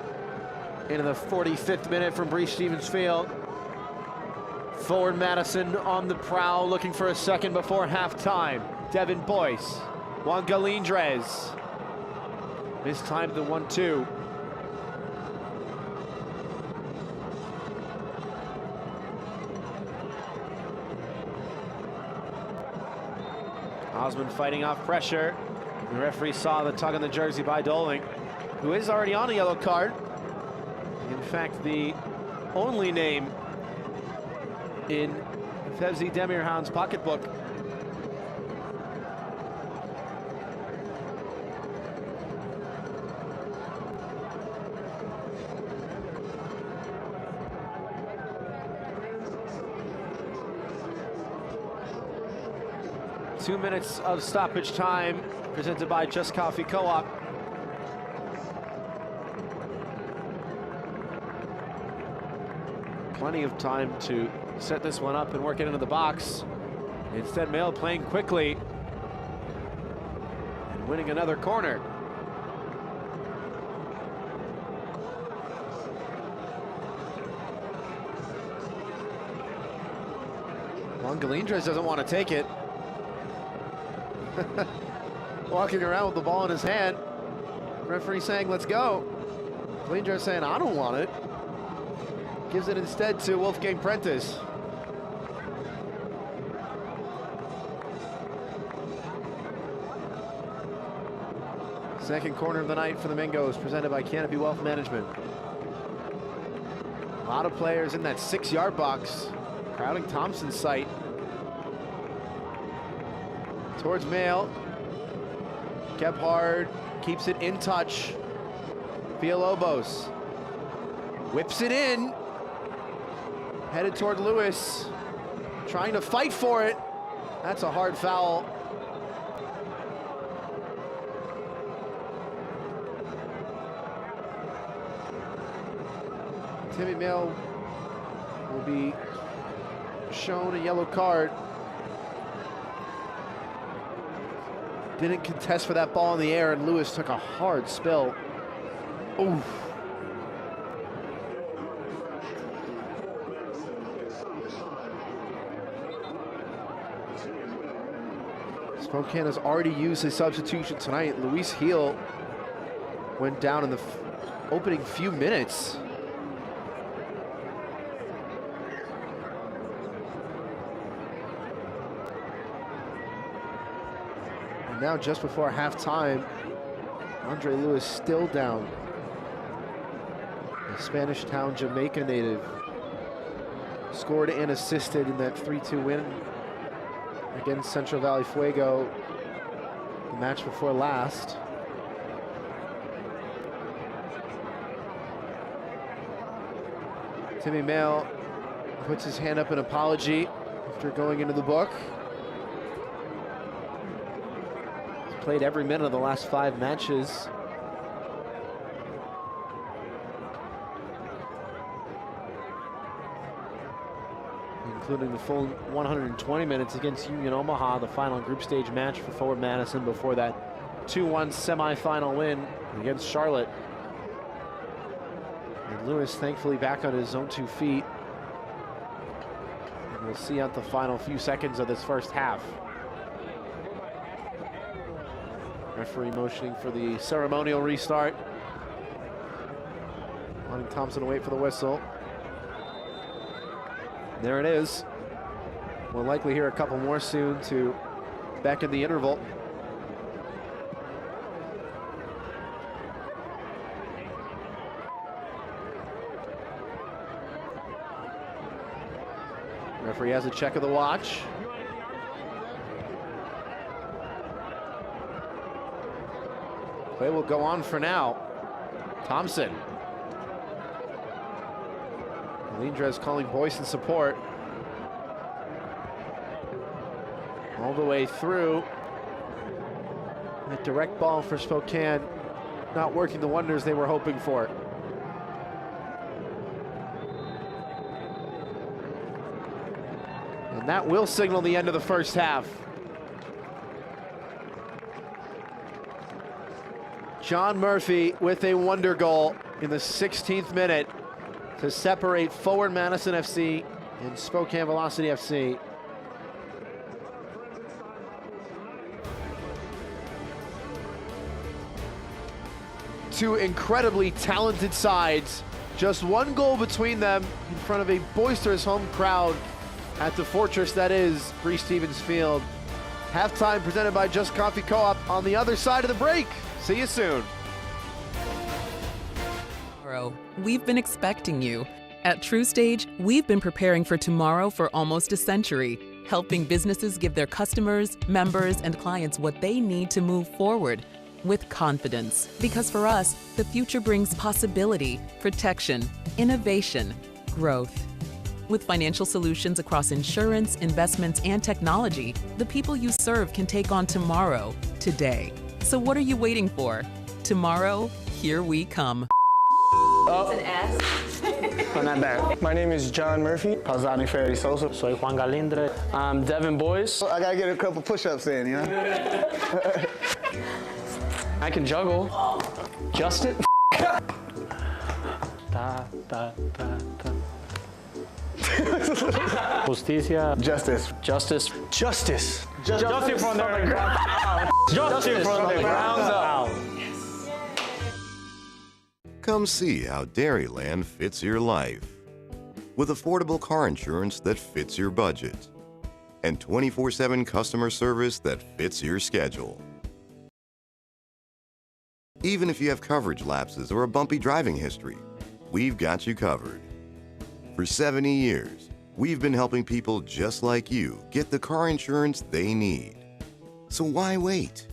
Into the 45th minute from Bree Stevens Field. Forward Madison on the prowl, looking for a second before halftime. Devin Boyce, Juan Galindrez. Mistimed the 1-2. Osmond fighting off pressure. The referee saw the tug on the jersey by Doling, who is already on a yellow card. In fact, the only name in Fevzi Demirhan's pocketbook. Two minutes of stoppage time presented by Just Coffee Co-op. Plenty of time to set this one up and work it into the box. Instead, Mail playing quickly and winning another corner. Galindres doesn't want to take it. Walking around with the ball in his hand. Referee saying, let's go. Galindres saying, I don't want it. Gives it instead to Wolfgang Prentice. Second corner of the night for the Mingos, presented by Canopy Wealth Management. A lot of players in that 6-yard box, crowding Thompson's sight. Towards Mail. Gebhard keeps it in touch. Villalobos whips it in. Headed toward Lewis. Trying to fight for it. That's a hard foul. Timmy Mail will be shown a yellow card. Didn't contest for that ball in the air, and Lewis took a hard spill. Oof. Spokane has already used his substitution tonight. Luis Heel went down in the opening few minutes. Now just before halftime, Andre Lewis still down. The Spanish Town Jamaica native scored and assisted in that 3-2 win against Central Valley Fuego the match before last. Timmy Mail puts his hand up in apology after going into the book. Played every minute of the last 5 matches. Including the full 120 minutes against Union Omaha, the final group stage match for Forward Madison before that 2-1 semifinal win against Charlotte. And Lewis thankfully back on his own 2 feet. And we'll see out the final few seconds of this first half. Referee motioning for the ceremonial restart. Wanting Thompson to wait for the whistle. There it is. We'll likely hear a couple more soon to beckon the interval. Referee has a check of the watch. Play will go on for now. Thompson. Galindres calling Boyce in support. All the way through. That direct ball for Spokane not working the wonders they were hoping for. And that will signal the end of the first half. John Murphy with a wonder goal in the 16th minute to separate Forward Madison FC and Spokane Velocity FC. Two incredibly talented sides. Just one goal between them in front of a boisterous home crowd at the fortress that is Bree Stevens Field. Halftime presented by Just Coffee Co-op on the other side of the break. See you soon. We've been expecting you. At TrueStage, we've been preparing for tomorrow for almost a century, helping businesses give their customers, members, and clients what they need to move forward with confidence. Because for us, the future brings possibility, protection, innovation, growth. With financial solutions across insurance, investments, and technology, the people you serve can take on tomorrow, today. So what are you waiting for? Tomorrow, here we come. It's an S. Oh, not bad. My name is John Murphy. Pausani Ferry Sosa. Soy Juan Galindre. I'm Devin Boyce. I gotta get a couple push-ups in, you know? I can juggle. Justin. Da, da, da, da. Justicia. Justice. Justice. Justice. Justice from the ground out. Justice from the ground out. Come see how Dairyland fits your life. With affordable car insurance that fits your budget. And 24/7 customer service that fits your schedule. Even if you have coverage lapses or a bumpy driving history, we've got you covered. For 70 years, we've been helping people just like you get the car insurance they need. So why wait?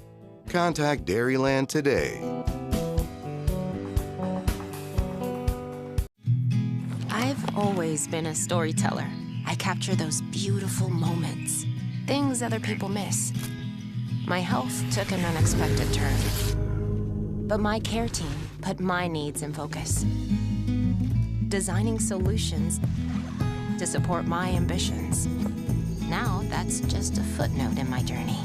Contact Dairyland today. I've always been a storyteller. I capture those beautiful moments, things other people miss. My health took an unexpected turn, but my care team put my needs in focus, designing solutions to support my ambitions. Now that's just a footnote in my journey,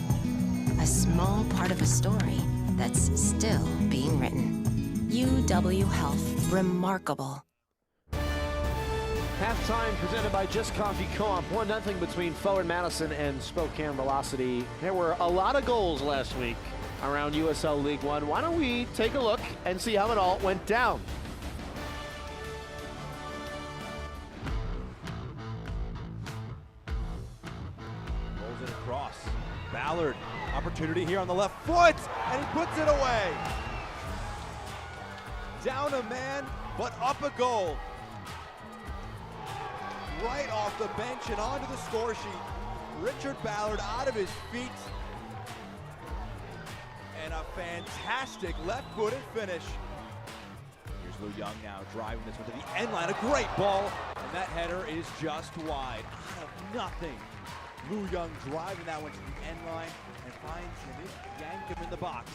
a small part of a story that's still being written. UW Health, remarkable. Halftime presented by Just Coffee Co-op. 1-0 between Forward Madison and Spokane Velocity. There were a lot of goals last week around USL League One. Why don't we take a look and see how it all went down? Rolls it across. Ballard, opportunity here on the left foot, and he puts it away. Down a man, but up a goal. Right off the bench and onto the score sheet. Richard Ballard out of his feet. And a fantastic left-footed finish. Here's Lou Young now driving this one to the end line. A great ball, and that header is just wide. Out of nothing. Lou Young driving that one to the end line and finds Yankum in the box.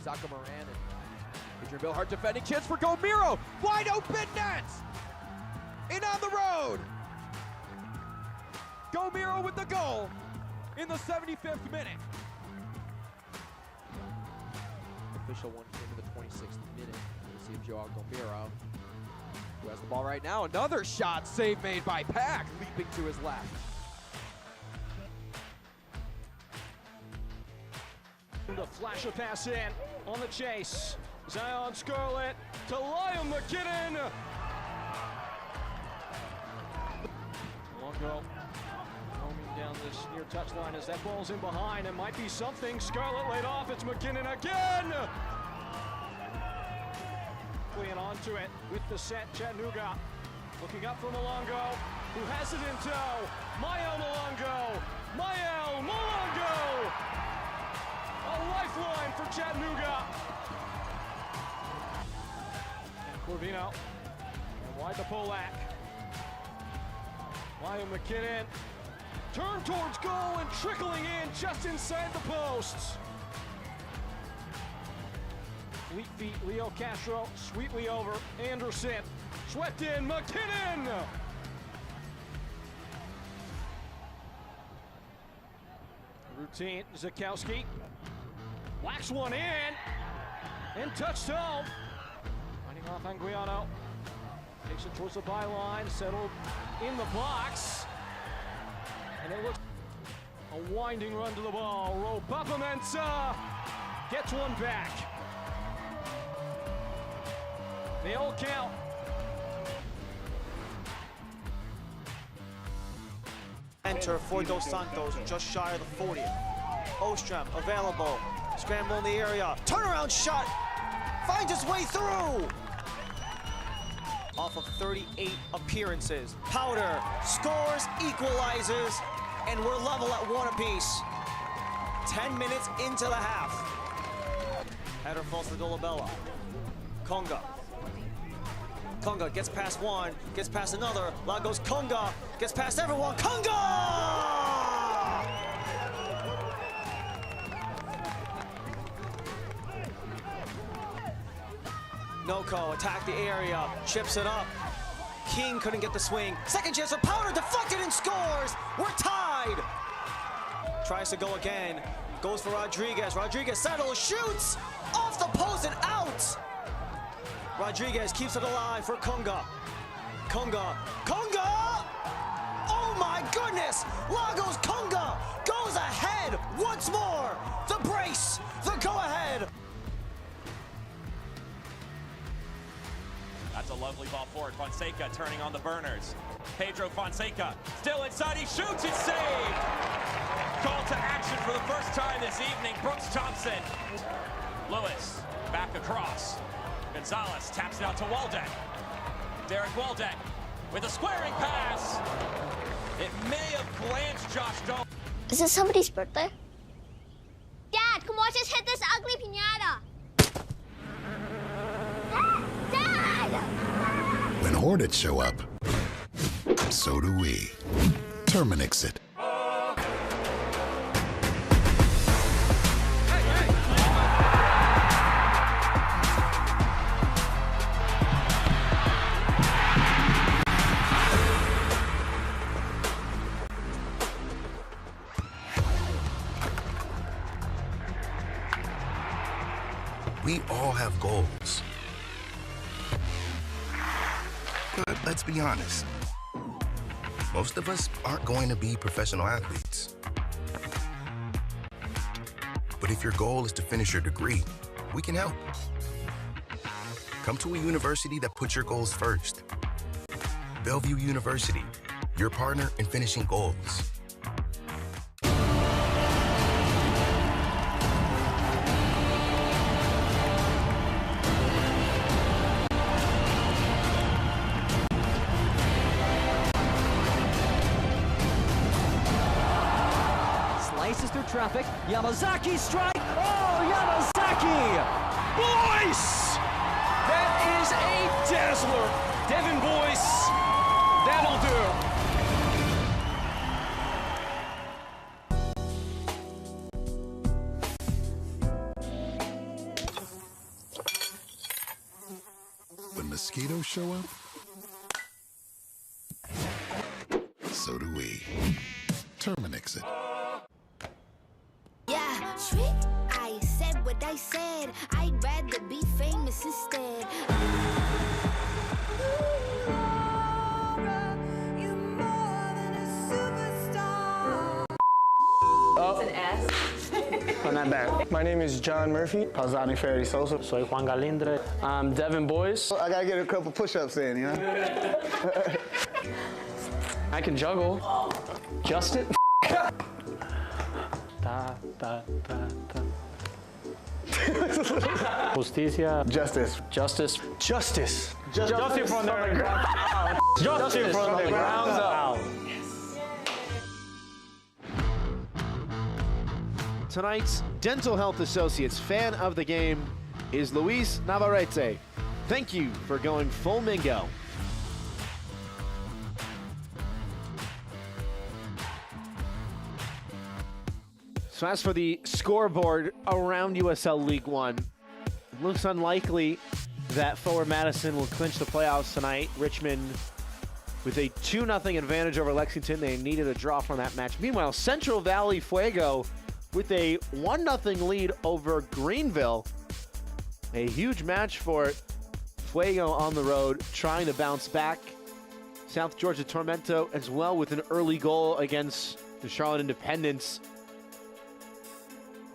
Saka Moran and Adrian Billhart defending, chance for Gomiro, wide open net! In on the road! Gomiro with the goal in the 75th minute. Official one came in the 26th minute. We'll see if Joao Gomiro, who has the ball right now, another shot, save made by Pack, leaping to his left. The flash of pass in, on the chase. Zion Scarlett to Liam McKinnon. Longo roaming down this near touchline as that ball's in behind. It might be something. Scarlett laid off. It's McKinnon again. Playing onto it with the set. Chattanooga looking up for Malongo, who has it in tow. Mael Malongo. Mael Malongo. A lifeline for Chattanooga. Corvino, and wide to Polak. Liam McKinnon, turn towards goal and trickling in just inside the posts. Fleet feet, Leo Castro, sweetly over, Anderson, swept in, McKinnon! Routine, Zakowski, whacks one in, and touched home. Finding off Anguiano, takes it towards the byline, settled in the box, and it looks a winding run to the ball. Robapamensa gets one back. They all count. counter for Dos Santos, just shy of the 40th. Ostrom available, scramble in the area, turnaround shot, finds its way through. Off of 38 appearances, Powder scores, equalizes, and we're level at 1 apiece. 10 minutes into the half. Header falls to Dolabella. Conga. Conga gets past one, gets past another. Long goes Conga, gets past everyone. Conga! Noko attacked the area, chips it up. King couldn't get the swing. Second chance for Powder, deflected and scores. We're tied. Tries to go again, goes for Rodriguez. Rodriguez settles, shoots off the post and out. Rodriguez keeps it alive for Conga. Conga, Conga! Oh my goodness! Lagos Conga goes ahead once more. The brace, the go-ahead. That's a lovely ball forward. Fonseca turning on the burners. Pedro Fonseca still inside. He shoots. It's saved. Call to action for the first time this evening. Brooks Thompson. Lewis back across. Gonzalez taps it out to Waldeck. Derek Waldeck with a squaring pass. It may have glanced Josh Doe. Is it somebody's birthday? Dad, come watch us hit this ugly piñata. When Hornets show up, so do we. Terminix it. We all have goals. But let's be honest, most of us aren't going to be professional athletes. But if your goal is to finish your degree, we can help. Come to a university that puts your goals first. Bellevue University, your partner in finishing goals. Slices through traffic. Yamazaki strike. Oh, Yamazaki! Boyce! That is a dazzler. Devin Boyce. That'll do. When mosquitoes show up, so do we. Terminix it. Yeah, trick. I said what I said. I'd rather be famous instead. It's an S. I'm not bad. My name is John Murphy. Pausani Ferry Sosa. Soy Juan Galindre. I'm Devin Boyce. I gotta get a couple push-ups in, you know? I can juggle. Justin. Justicia. Justice. Justice. Justice. Justice from the ground out. Justice from the ground out. Tonight's Dental Health Associates fan of the game is Luis Navarrete. Thank you for going full Mingo. So as for the scoreboard around USL League One, it looks unlikely that Forward Madison will clinch the playoffs tonight. Richmond with a 2-0 advantage over Lexington. They needed a draw from that match. Meanwhile, Central Valley Fuego with a 1-0 lead over Greenville. A huge match for Fuego on the road, trying to bounce back. South Georgia Tormento as well with an early goal against the Charlotte Independence.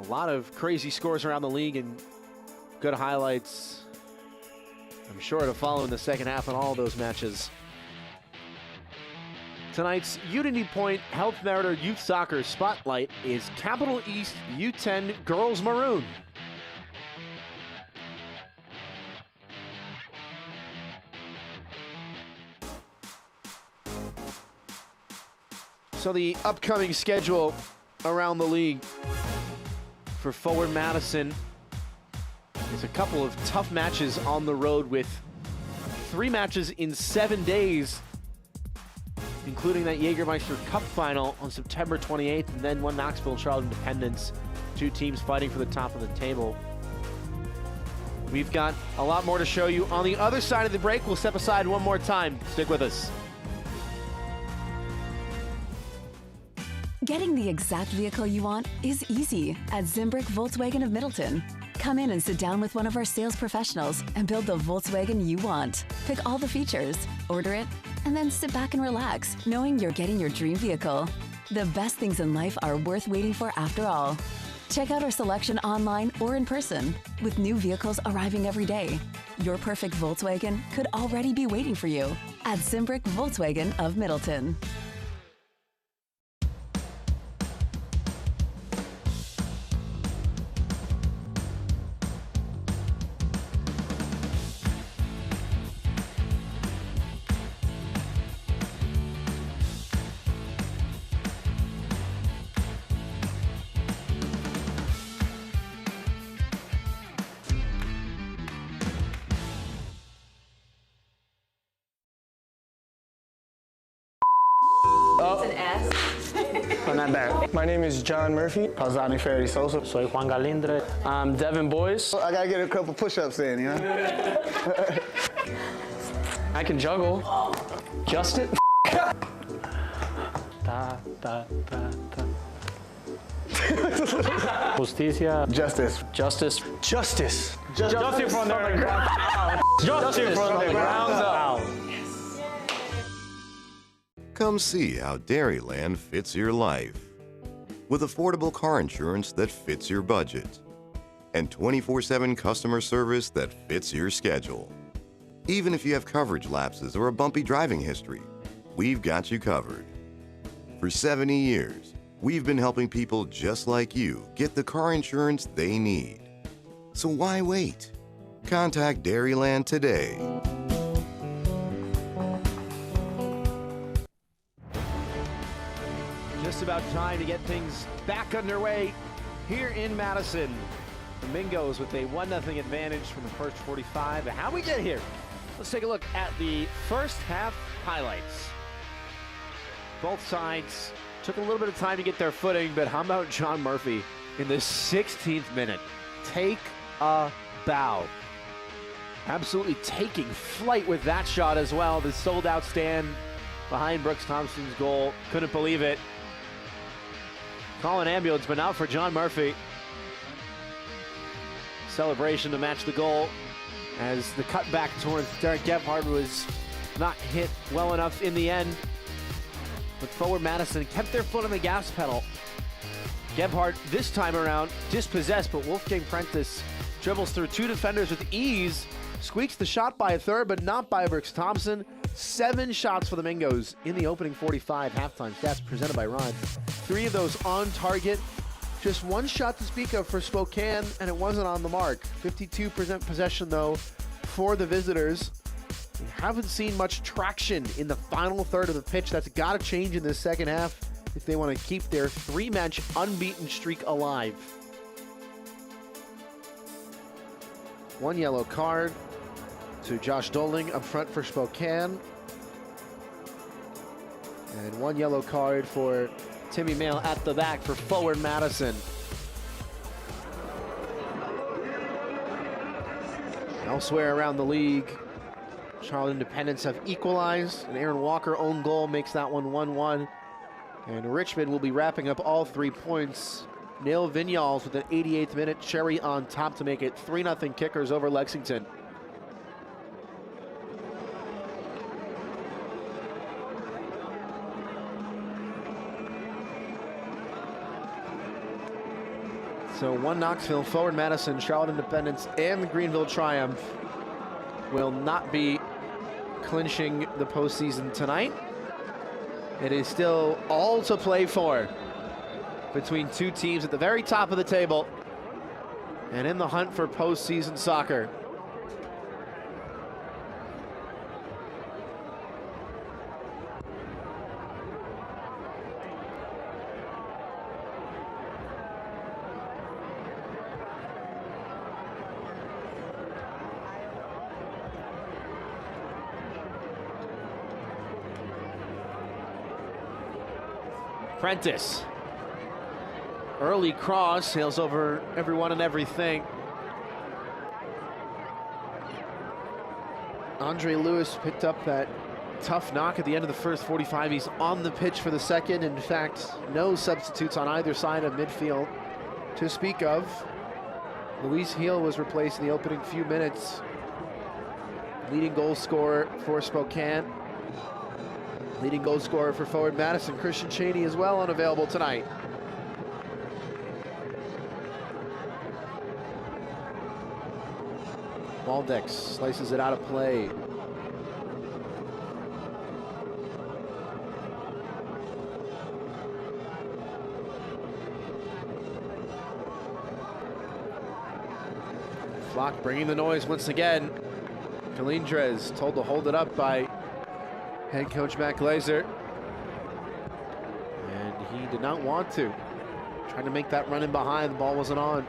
A lot of crazy scores around the league and good highlights, I'm sure, to follow in the second half on all those matches. Tonight's Unity Point Health Meritor Youth Soccer Spotlight is Capital East U10 Girls Maroon. So the upcoming schedule around the league for Forward Madison is a couple of tough matches on the road with 3 matches in 7 days, including that Jägermeister Cup final on September 28th, and then one Knoxville Charlotte Independence, 2 teams fighting for the top of the table. We've got a lot more to show you on the other side of the break. We'll step aside one more time. Stick with us. Getting the exact vehicle you want is easy at Zimbrick Volkswagen of Middleton. Come in and sit down with one of our sales professionals and build the Volkswagen you want. Pick all the features, order it, and then sit back and relax, knowing you're getting your dream vehicle. The best things in life are worth waiting for after all. Check out our selection online or in person, with new vehicles arriving every day. Your perfect Volkswagen could already be waiting for you at Zimbrick Volkswagen of Middleton. It's an S. Not bad. My name is John Murphy. Pazani Ferry Sosa. Soy Juan Galindre. I'm Devin Boyce. I gotta get a couple push-ups in, you know? I can juggle. Justin. Justicia. Justice. Justice. Justice. Justice from the ground. Justice from the ground up. Come see how Dairyland fits your life. With affordable car insurance that fits your budget. And 24/7 customer service that fits your schedule. Even if you have coverage lapses or a bumpy driving history, we've got you covered. For 70 years, we've been helping people just like you get the car insurance they need. So why wait? Contact Dairyland today. Just about time to get things back underway here in Madison. The Mingos with a 1-0 advantage from the first 45. But how we get here? Let's take a look at the first half highlights. Both sides took a little bit of time to get their footing, but how about John Murphy in the 16th minute? Take a bow. Absolutely taking flight with that shot as well. The sold-out stand behind Brooks Thompson's goal. Couldn't believe it. Call an ambulance, but not for John Murphy. Celebration to match the goal as the cutback towards Derek Gebhardt was not hit well enough in the end. But Forward Madison kept their foot on the gas pedal. Gebhardt this time around dispossessed, but Wolfgang Prentice dribbles through 2 defenders with ease, squeaks the shot by a third, but not by Brooks Thompson. 7 shots for the Mingos in the opening 45. Halftime stats presented by Ron. 3 of those on target. Just 1 shot to speak of for Spokane, and it wasn't on the mark. 52% possession, though, for the visitors. We haven't seen much traction in the final third of the pitch. That's got to change in this second half if they want to keep their 3-match unbeaten streak alive. 1 yellow card to Josh Doling up front for Spokane. And 1 yellow card for Timmy Mail at the back for Forward Madison. Elsewhere around the league, Charlotte Independence have equalized. An Aaron Walker own goal makes that one 1-1. And Richmond will be wrapping up all 3 points. Neil Vinyals with an 88th minute cherry on top to make it 3-0 kickers over Lexington. So 1 Knoxville, Forward Madison, Charlotte Independence, and the Greenville Triumph will not be clinching the postseason tonight. It is still all to play for between two teams at the very top of the table and in the hunt for postseason soccer. Prentice. Early cross, sails over everyone and everything. Andre Lewis picked up that tough knock at the end of the first 45. He's on the pitch for the second. In fact, no substitutes on either side of midfield to speak of. Luis Heel was replaced in the opening few minutes. Leading goal scorer for Spokane. Leading goal scorer for forward Madison. Christian Cheney as well unavailable tonight. Waldeck slices it out of play. Flock bringing the noise once again. Galindrez told to hold it up by head coach Matt Glazer. And he did not want to. Trying to make that run in behind, the ball wasn't on.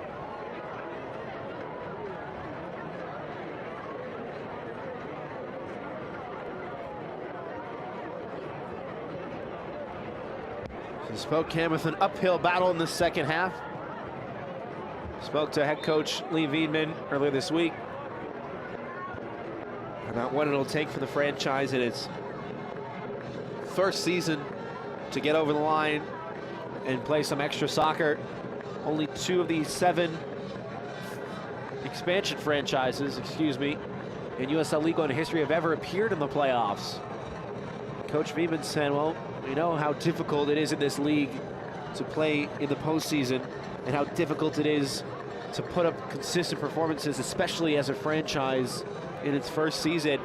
So Spokane with an uphill battle in the second half. Spoke to head coach Lee Wiedemann earlier this week about what it'll take for the franchise in its first season to get over the line and play some extra soccer. Only 2 of these 7 expansion franchises, in USL League One history have ever appeared in the playoffs. Coach Wiedemann said, well, we know how difficult it is in this league to play in the postseason and how difficult it is to put up consistent performances, especially as a franchise in its first season.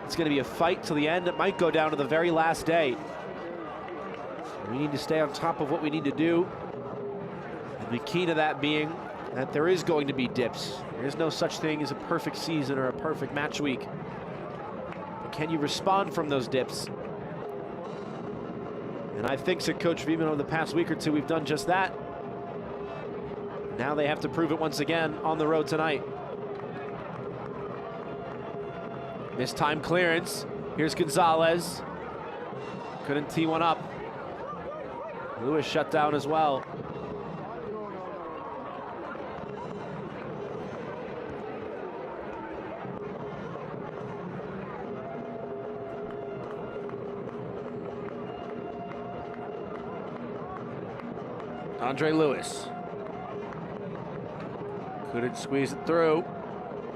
It's going to be a fight till the end. It might go down to the very last day. We need to stay on top of what we need to do. And the key to that being that there is going to be dips. There is no such thing as a perfect season or a perfect match week. But can you respond from those dips? And I think, said Coach Wiedemann, over the past week or two, we've done just that. Now they have to prove it once again on the road tonight. Missed time clearance. Here's Gonzalez. Couldn't tee one up. Lewis shut down as well. Andre Lewis. Couldn't squeeze it through.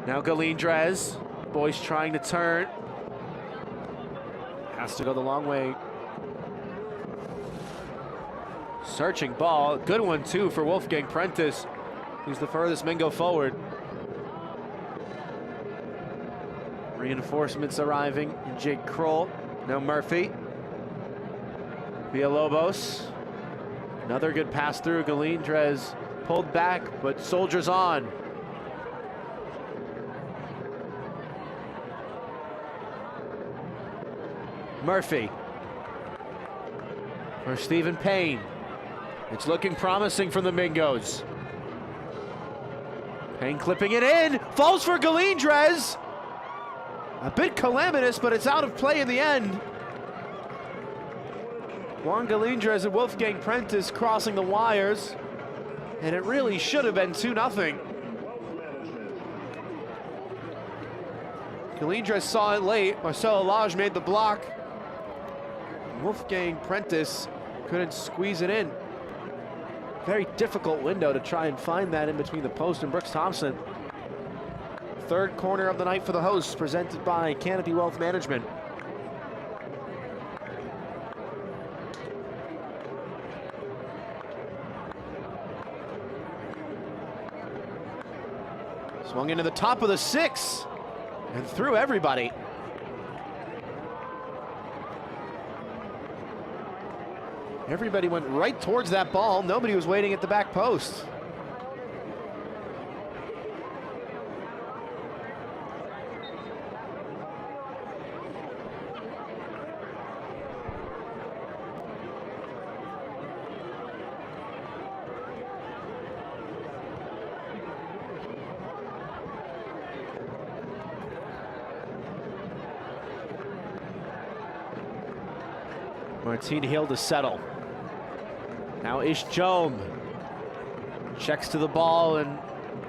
Now Galindrez. Boyce trying to turn. Has to go the long way. Searching ball. Good one, too, for Wolfgang Prentice, who's the furthest Mingo forward. Reinforcements arriving. And Jake Kroll. Now Murphy. Villalobos. Another good pass through. Galindrez pulled back, but soldiers on. Murphy for Stephen Payne. It's looking promising from the Mingos. Payne clipping it in, falls for Galindrez. A bit calamitous, but it's out of play in the end. Juan Galindrez and Wolfgang Prentice crossing the wires, and it really should have been 2-0. Galindrez saw it late. Marcelo Lage made the block. Wolfgang Prentice couldn't squeeze it in. Very difficult window to try and find that in between the post and Brooks Thompson. Third corner of the night for the hosts, presented by Canopy Wealth Management. Swung into the top of the 6 and through everybody. Everybody went right towards that ball. Nobody was waiting at the back post. Martin Hill to settle. Now Ish Jome checks to the ball and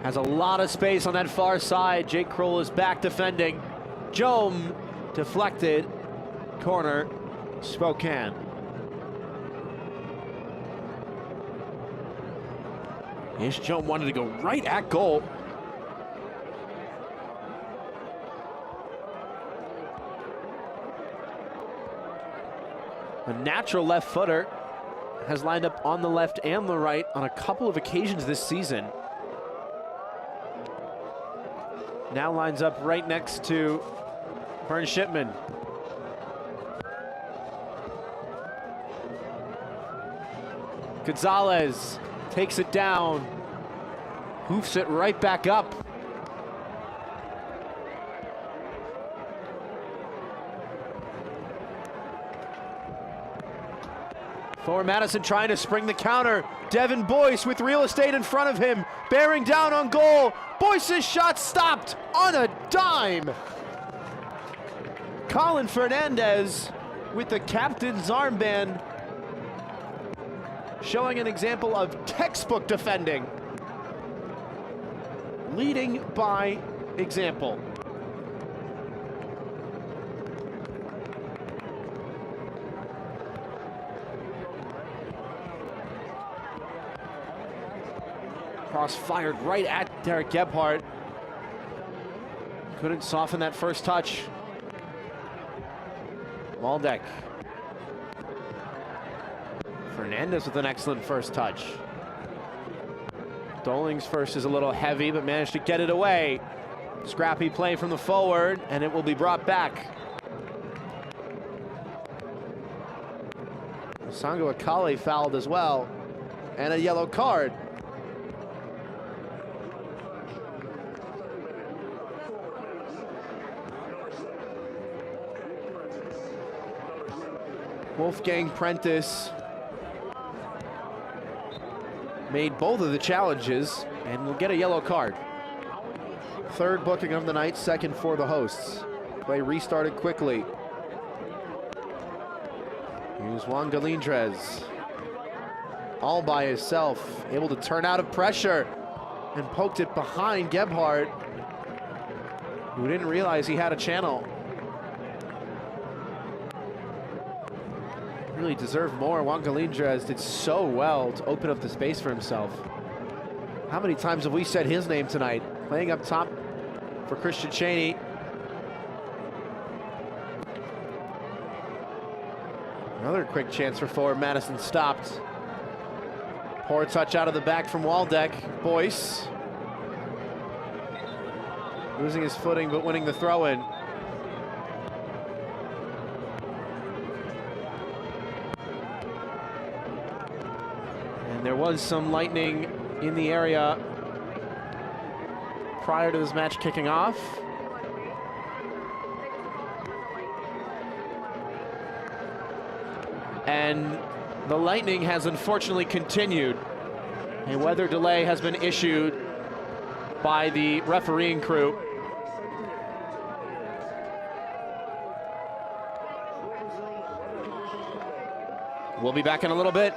has a lot of space on that far side. Jake Kroll is back defending. Jome deflected. Corner, Spokane. Ish Jome wanted to go right at goal. A natural left footer has lined up on the left and the right on a couple of occasions this season. Now lines up right next to Vern Shipman. Gonzalez takes it down, hoofs it right back up. For Madison trying to spring the counter. Devin Boyce with real estate in front of him, bearing down on goal. Boyce's shot stopped on a dime. Colin Fernandez with the captain's armband, showing an example of textbook defending. Leading by example. Cross fired right at Derek Gebhardt. Couldn't soften that first touch. Waldeck. Fernandez with an excellent first touch. Doling's first is a little heavy, but managed to get it away. Scrappy play from the forward, and it will be brought back. Sango Akale fouled as well, and a yellow card. Wolfgang Prentice made both of the challenges and will get a yellow card. Third booking of the night, second for the hosts. Play restarted quickly. Here's Juan Galindrez, all by himself, able to turn out of pressure and poked it behind Gebhardt, who didn't realize he had a channel. Really deserved more. Juan Galindrez did so well to open up the space for himself. How many times have we said his name tonight? Playing up top for Christian Cheney. Another quick chance for forward Madison stopped. Poor touch out of the back from Waldeck. Boyce losing his footing but winning the throw-in. There was some lightning in the area prior to this match kicking off. And the lightning has unfortunately continued. A weather delay has been issued by the refereeing crew. We'll be back in a little bit.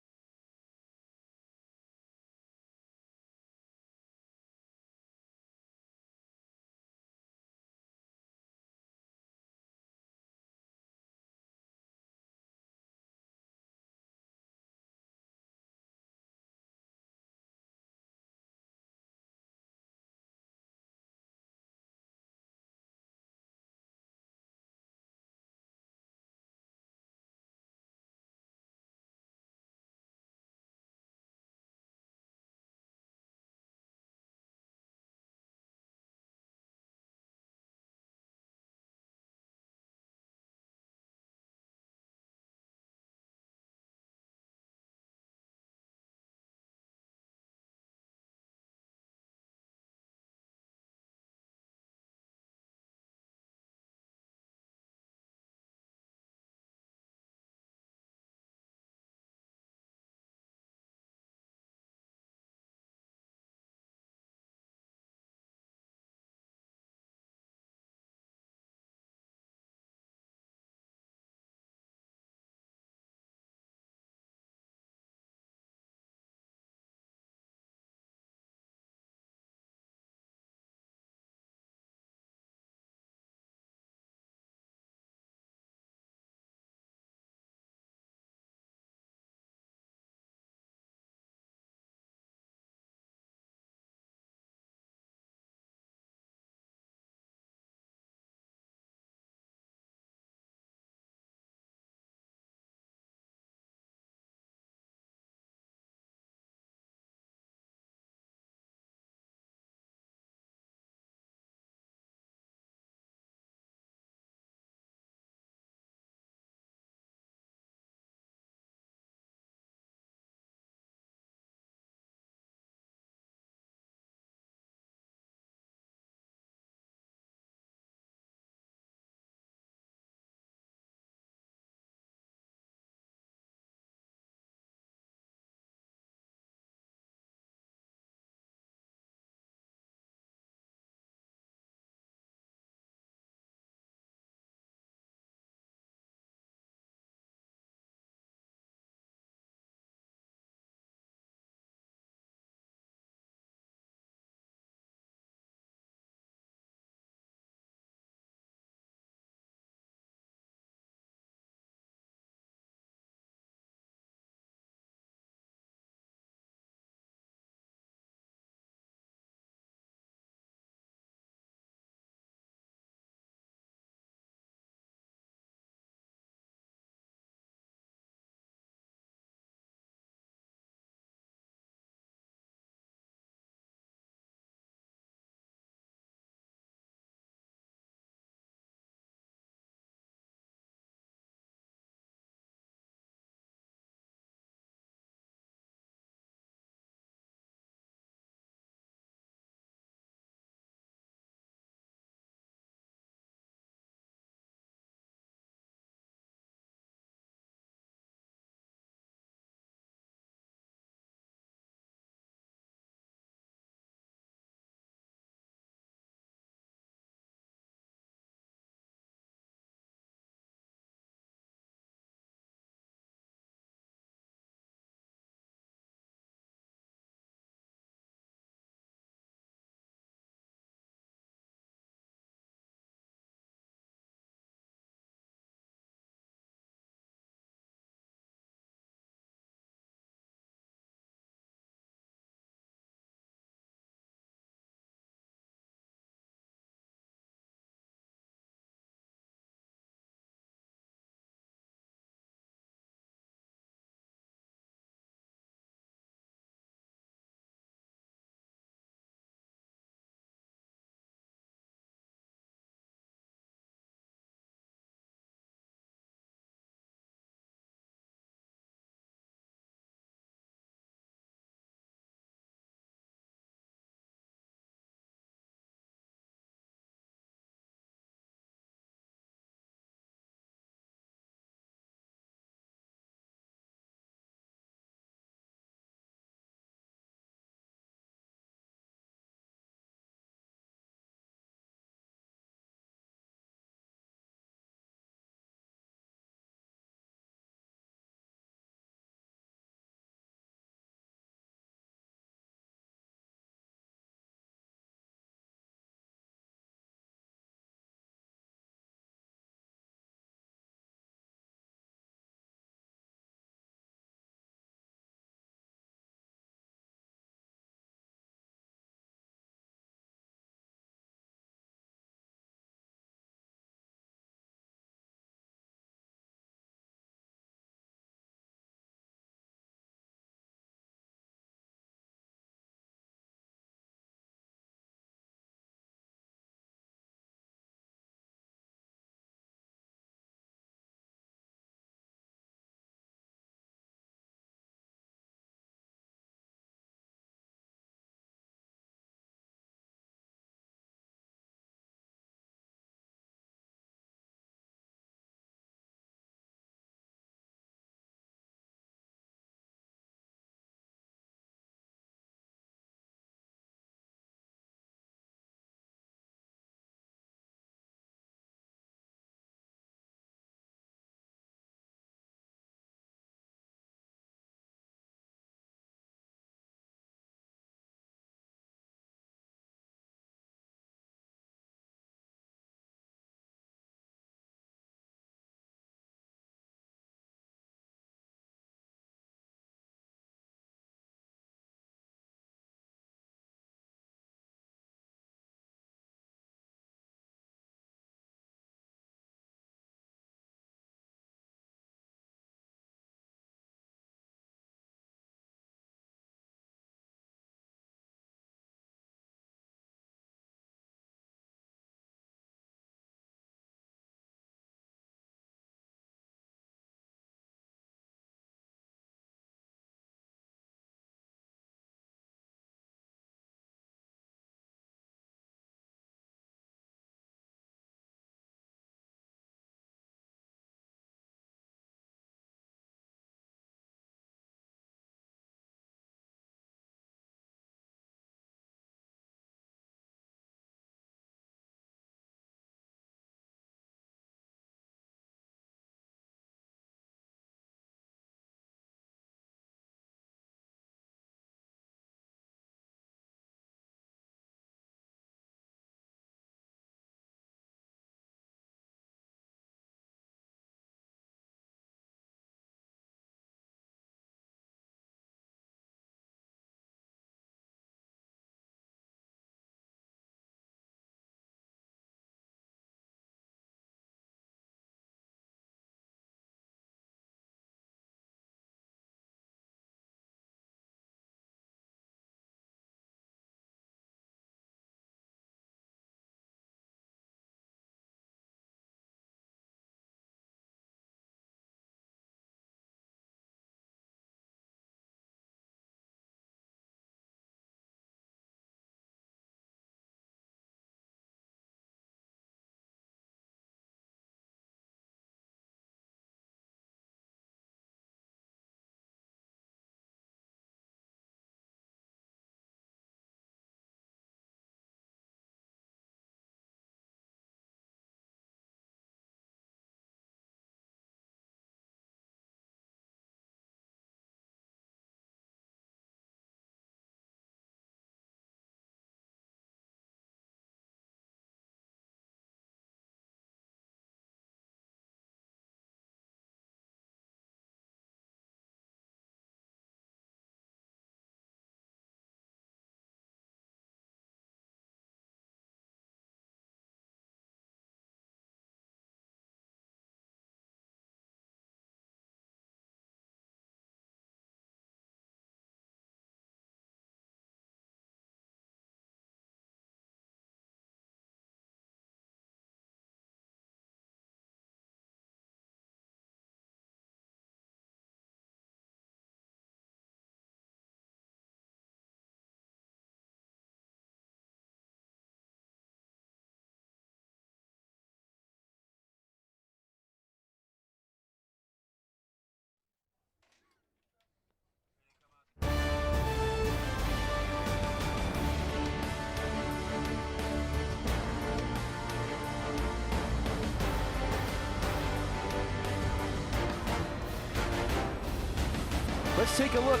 Let's take a look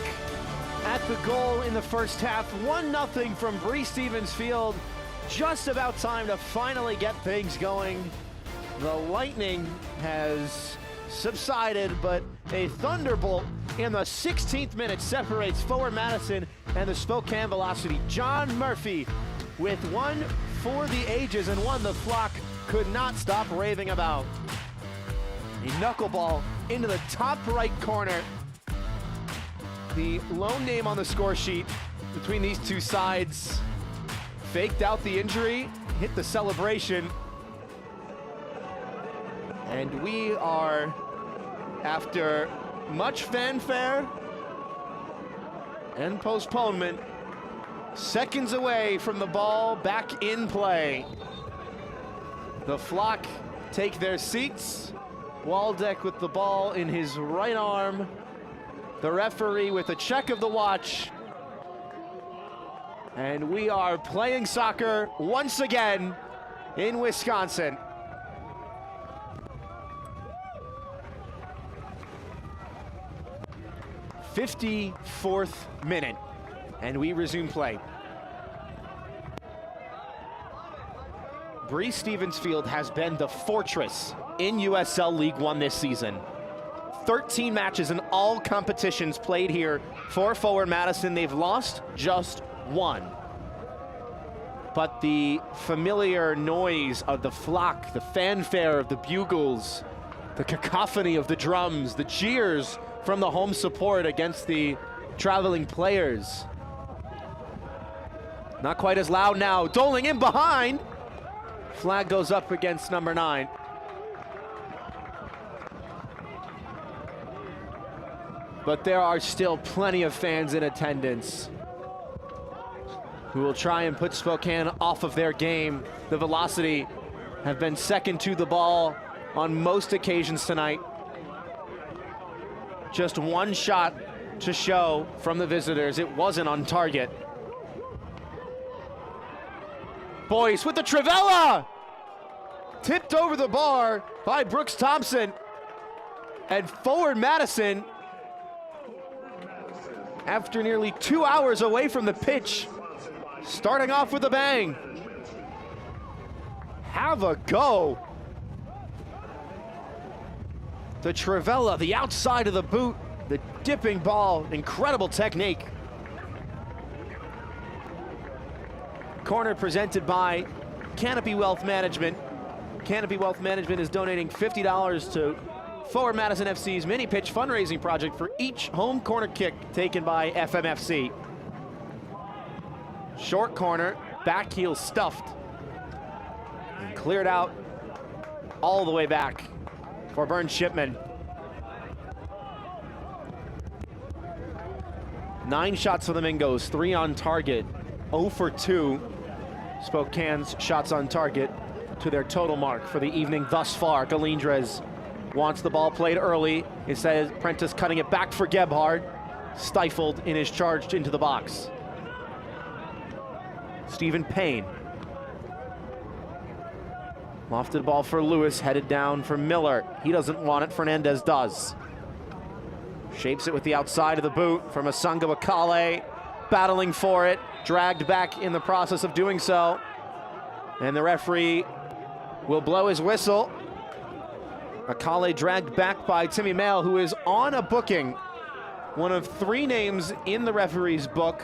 at the goal in the first half. 1-0 from Bree Stevens Field. Just about time to finally get things going. The lightning has subsided, but a thunderbolt in the 16th minute separates Forward Madison and the Spokane Velocity. John Murphy with one for the ages and one the flock could not stop raving about. A knuckleball into the top right corner. The lone name on the score sheet between these two sides faked out the injury, hit the celebration. And we are, after much fanfare and postponement, seconds away from the ball back in play. The flock take their seats. Waldeck with the ball in his right arm. The referee with a check of the watch. And we are playing soccer once again in Wisconsin. '54th minute, and we resume play. Bree Stevens Field has been the fortress in USL League One this season. 13 matches in all competitions played here for Forward Madison. They've lost just one. But the familiar noise of the flock, the fanfare of the bugles, the cacophony of the drums, the cheers from the home support against the traveling players. Not quite as loud now. Doling in behind. Flag goes up against number 9. But there are still plenty of fans in attendance who will try and put Spokane off of their game. The Velocity have been second to the ball on most occasions tonight. Just one shot to show from the visitors. It wasn't on target. Boyce with the Trivella! Tipped over the bar by Brooks Thompson. And Forward Madison, after nearly 2 hours away from the pitch, starting off with a bang. Have a go. The Trivella, the outside of the boot, the dipping ball, incredible technique. Corner presented by Canopy Wealth Management. Canopy Wealth Management is donating $50 to Forward Madison FC's mini pitch fundraising project for each home corner kick taken by FMFC. Short corner, back heel stuffed. And cleared out all the way back for Burn Shipman. 9 shots for the Mingos, 3 on target, 0 for 2. Spokane's shots on target to their total mark for the evening thus far. Galindres wants the ball played early. Instead, Prentice cutting it back for Gebhard. Stifled in his charge into the box. Stephen Payne. Lofted ball for Lewis, headed down for Miller. He doesn't want it, Fernandez does. Shapes it with the outside of the boot for Masunga Wakale. Battling for it, dragged back in the process of doing so. And the referee will blow his whistle. Akale dragged back by Timmy Mail, who is on a booking. One of 3 names in the referee's book.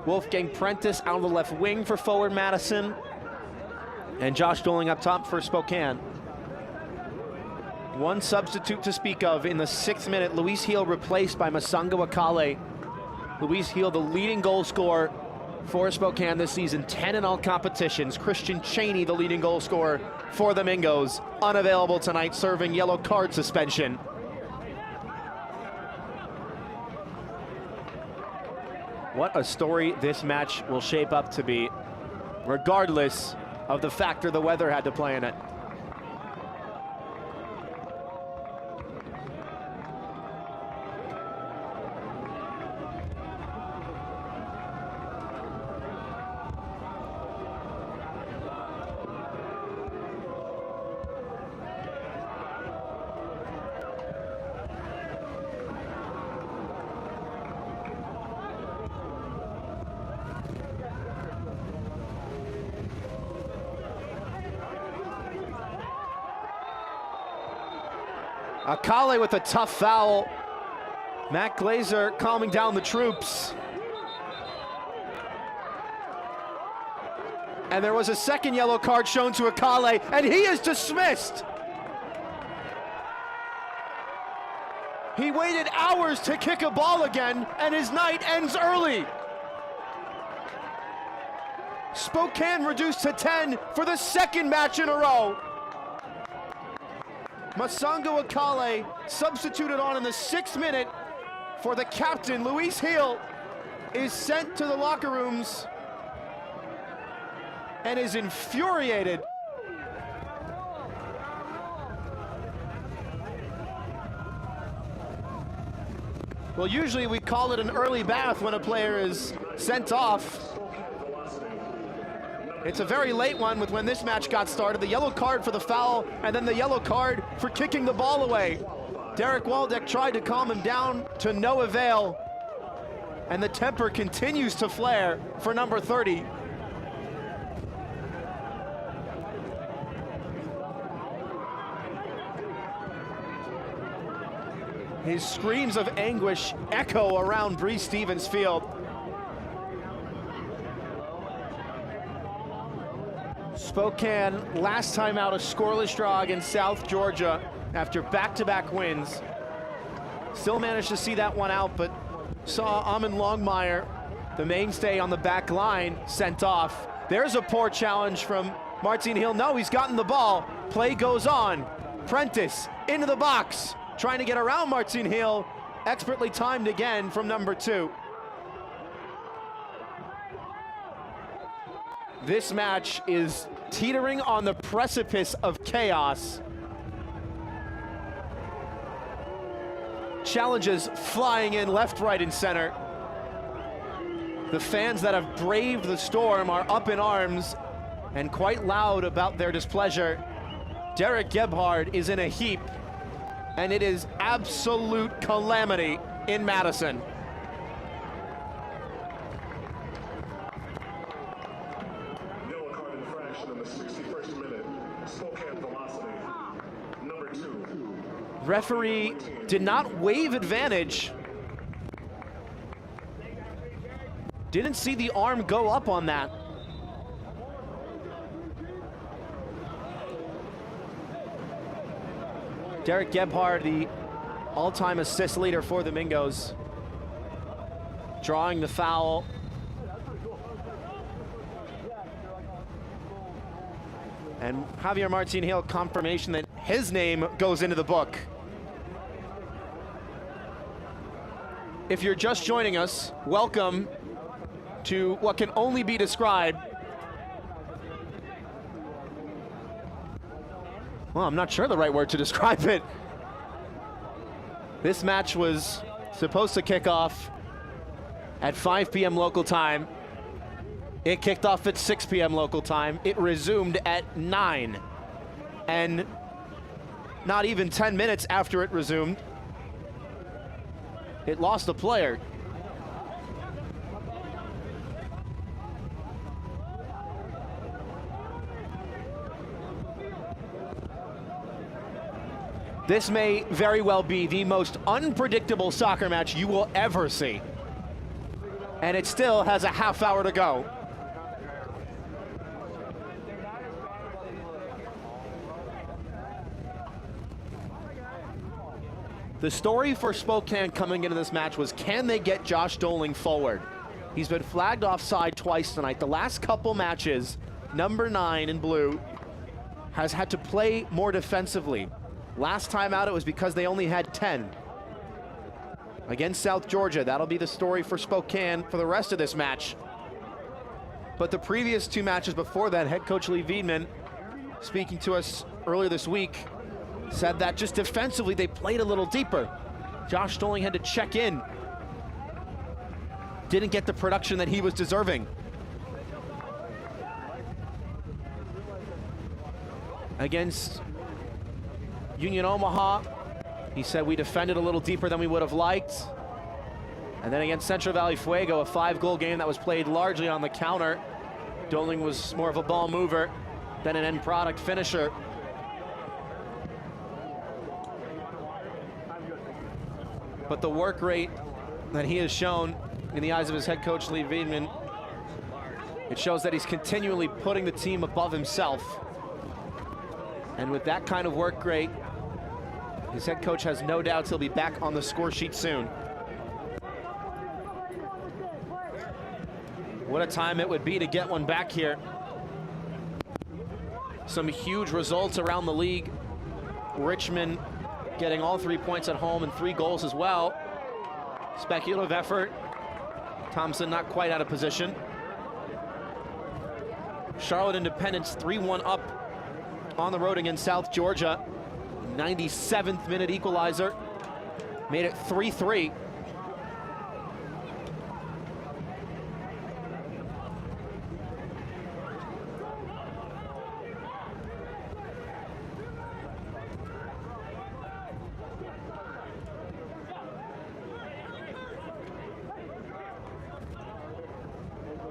Wolfgang Prentice out of the left wing for Forward Madison. And Josh Doling up top for Spokane. One substitute to speak of in the 6th minute. Luis Heel replaced by Masunga Wakale. Luis Heel, the leading goal scorer for Spokane this season, 10 in all competitions. Christian Cheney, the leading goal scorer for the Mingos, unavailable tonight, serving yellow card suspension. What a story this match will shape up to be, regardless of the factor the weather had to play in it. Akale with a tough foul. Matt Glazer calming down the troops. And there was a second yellow card shown to Akale, and he is dismissed. He waited hours to kick a ball again, and his night ends early. Spokane reduced to 10 for the second match in a row. Masango Akale substituted on in the 6th minute for the captain. Luis Hill is sent to the locker rooms and is infuriated. Well, usually we call it an early bath when a player is sent off. It's a very late one with when this match got started. The yellow card for the foul, and then the yellow card for kicking the ball away. Derek Waldeck tried to calm him down to no avail, and the temper continues to flare for number 30. His screams of anguish echo around Bree Stevens Field. Spokane, last time out, a scoreless draw against South Georgia after back-to-back wins. Still managed to see that one out, but saw Amon Longmire, the mainstay on the back line, sent off. There's a poor challenge from Martin Hill. No, he's gotten the ball. Play goes on. Prentice into the box, trying to get around Martin Hill. Expertly timed again from number 2. This match is teetering on the precipice of chaos. Challenges flying in left, right, and center. The fans that have braved the storm are up in arms and quite loud about their displeasure. Derek Gebhard is in a heap, and it is absolute calamity in Madison. Yellow card infraction in the 61st minute. Spokane velocity, number 2. Referee did not waive advantage. Didn't see the arm go up on that. Derek Gebhard, the all-time assist leader for the Mingos, drawing the foul. And Javier Martin Hill, confirmation that his name goes into the book. If you're just joining us, welcome to what can only be described. Well, I'm not sure the right word to describe it. This match was supposed to kick off at 5 p.m. local time. It kicked off at 6 p.m. local time. It resumed at 9. And not even 10 minutes after it resumed, it lost a player. This may very well be the most unpredictable soccer match you will ever see. And it still has a half hour to go. The story for Spokane coming into this match was, can they get Josh Doling forward? He's been flagged offside twice tonight. The last couple matches, number 9 in blue has had to play more defensively. Last time out, it was because they only had 10. Against South Georgia, that'll be the story for Spokane for the rest of this match. But the previous 2 matches before that, head coach Lee Wiedemann, speaking to us earlier this week, said that just defensively they played a little deeper. Josh Doling had to check in. Didn't get the production that he was deserving. Against Union Omaha, he said we defended a little deeper than we would have liked. And then against Central Valley Fuego, a 5-goal game that was played largely on the counter. Doling was more of a ball mover than an end product finisher. but the work rate that he has shown in the eyes of his head coach, Lee Wiedemann, it shows that he's continually putting the team above himself. And with that kind of work rate, his head coach has no doubts he'll be back on the score sheet soon. What a time it would be to get one back here. Some huge results around the league. Richmond getting all 3 points at home and 3 goals as well. Speculative effort. Thompson not quite out of position. Charlotte Independence 3-1 up on the road against South Georgia. 97th minute equalizer. Made it 3-3.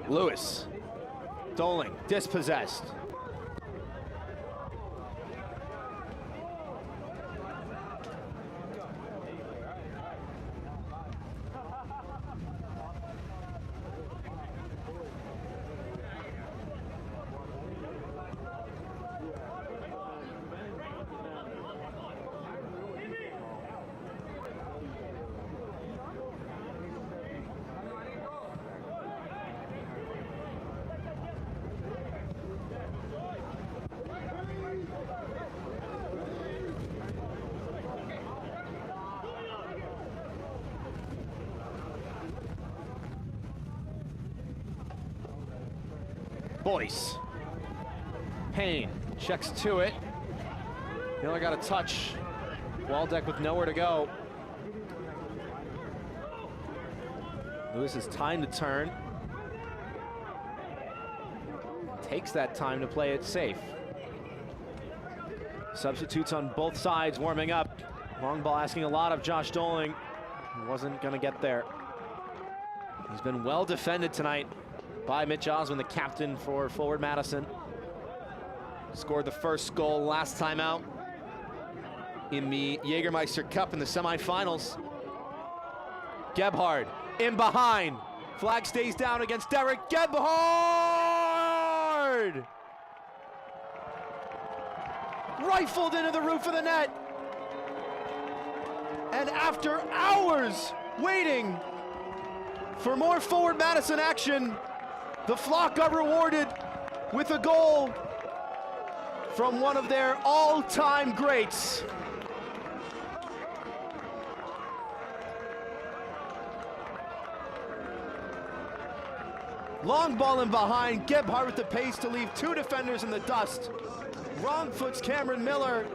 Lewis, Doling, dispossessed. Boyce. Payne checks to it. Miller got a touch. Waldeck with nowhere to go. Lewis has time to turn. Takes that time to play it safe. Substitutes on both sides warming up. Long ball asking a lot of Josh Doling. He wasn't going to get there. He's been well defended tonight by Mitch Osmond, the captain for forward Madison. Scored the first goal last time out in the Jägermeister Cup in the semifinals. Gebhard in behind. Flag stays down against Derek Gebhard! Rifled into the roof of the net. And after hours waiting for more forward Madison action, the Flock are rewarded with a goal from one of their all-time greats. Long ball in behind, Gebhard with the pace to leave 2 defenders in the dust. Wrong foots Cameron Miller.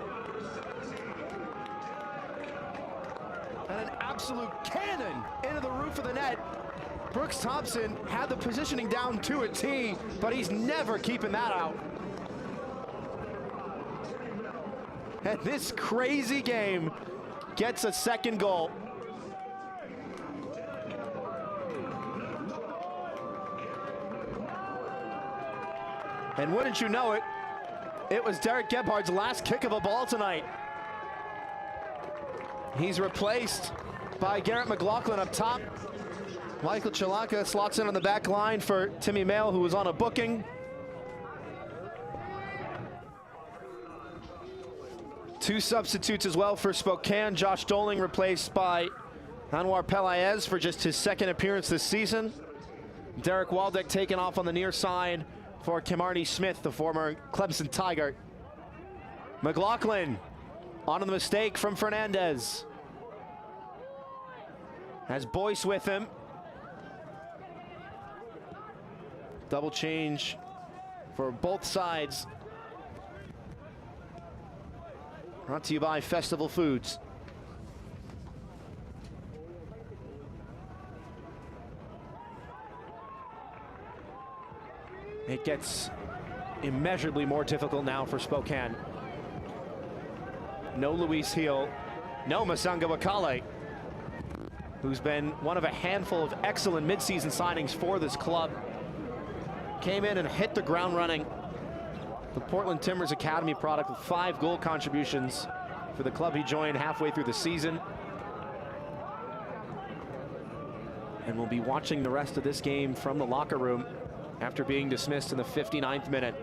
And an absolute cannon into the roof of the net. Brooks Thompson had the positioning down to a T, but he's never keeping that out. And this crazy game gets a second goal. And wouldn't you know it, it was Derek Gebhard's last kick of a ball tonight. He's replaced by Garrett McLaughlin up top. Michael Chalanka slots in on the back line for Timmy Mail, who was on a booking. Two substitutes as well for Spokane. Josh Doling replaced by Anwar Pelaez for just his second appearance this season. Derek Waldeck taken off on the near side for Kimarni Smith, the former Clemson Tiger. McLaughlin onto the mistake from Fernandez. Has Boyce with him. Double change for both sides. Brought to you by Festival Foods. It gets immeasurably more difficult now for Spokane. No Luis Heel, no Masanga Wakale, who's been one of a handful of excellent midseason signings for this club. Came in and hit the ground running. The Portland Timbers Academy product with 5 goal contributions for the club he joined halfway through the season. and will be watching the rest of this game from the locker room after being dismissed in the 59th minute.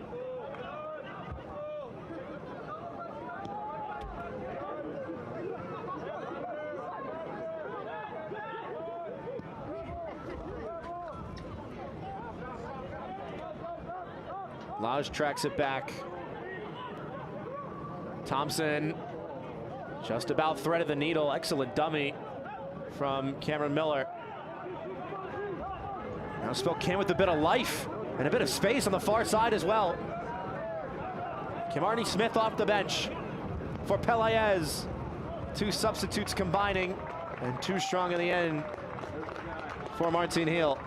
Lodge tracks it back. Thompson just about threaded the needle. Excellent dummy from Cameron Miller. Now Spokane with a bit of life and a bit of space on the far side as well. Kimarni Smith off the bench for Pelaez. Two substitutes combining and too strong in the end for Martin Hill.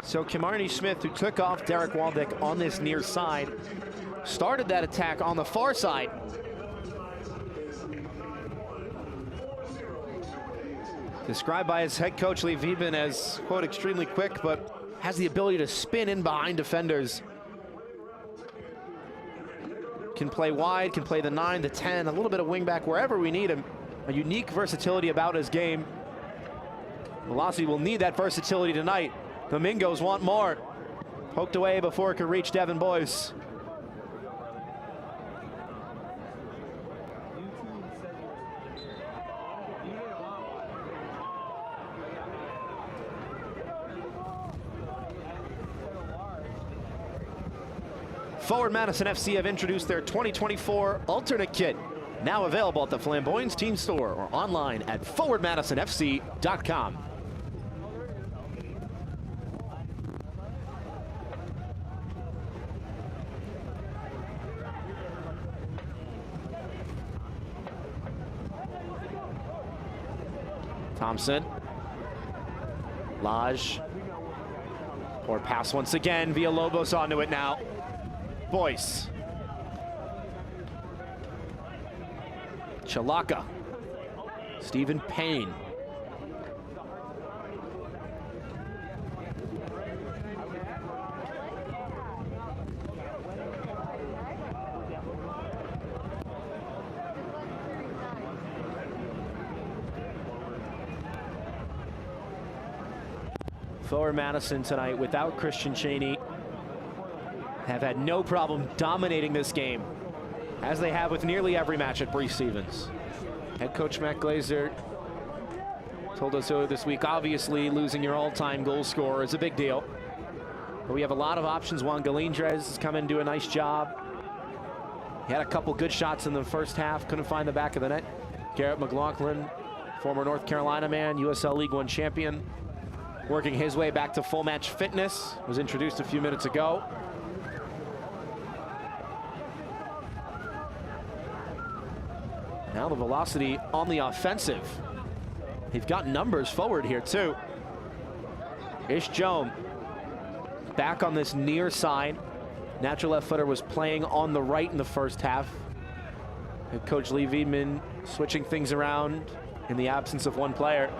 So Kimarni Smith, who took off Derek Waldick on this near side, started that attack on the far side. Described by his head coach Lee Wieben as, quote, extremely quick, but has the ability to spin in behind defenders. Can play wide, can play the 9, the 10, a little bit of wingback wherever we need him. A unique versatility about his game. Velocity will need that versatility tonight. The Mingos want more. Poked away before it could reach Devin Boyce. Forward Madison FC have introduced their 2024 alternate kit, now available at the Flamboyant's team store or online at forwardmadisonfc.com. Thompson, Lodge, poor pass once again. Villalobos onto it now. Boyce, Chalaka, Stephen Payne. Forward Madison tonight without Christian Cheney have had no problem dominating this game, as they have with nearly every match at Bree Stevens. Head coach Matt Glazer told us earlier this week, obviously losing your all-time goal scorer is a big deal, but we have a lot of options. Juan Galindrez has come in and do a nice job. He had a couple good shots in the first half, couldn't find the back of the net. Garrett McLaughlin, former North Carolina man, USL League One champion, working his way back to full match fitness, was introduced a few minutes ago. Now the Velocity on the offensive. They've got numbers forward here too. Ish Jome back on this near side. Natural left footer was playing on the right in the first half. Head coach Lee Wieben switching things around in the absence of one player.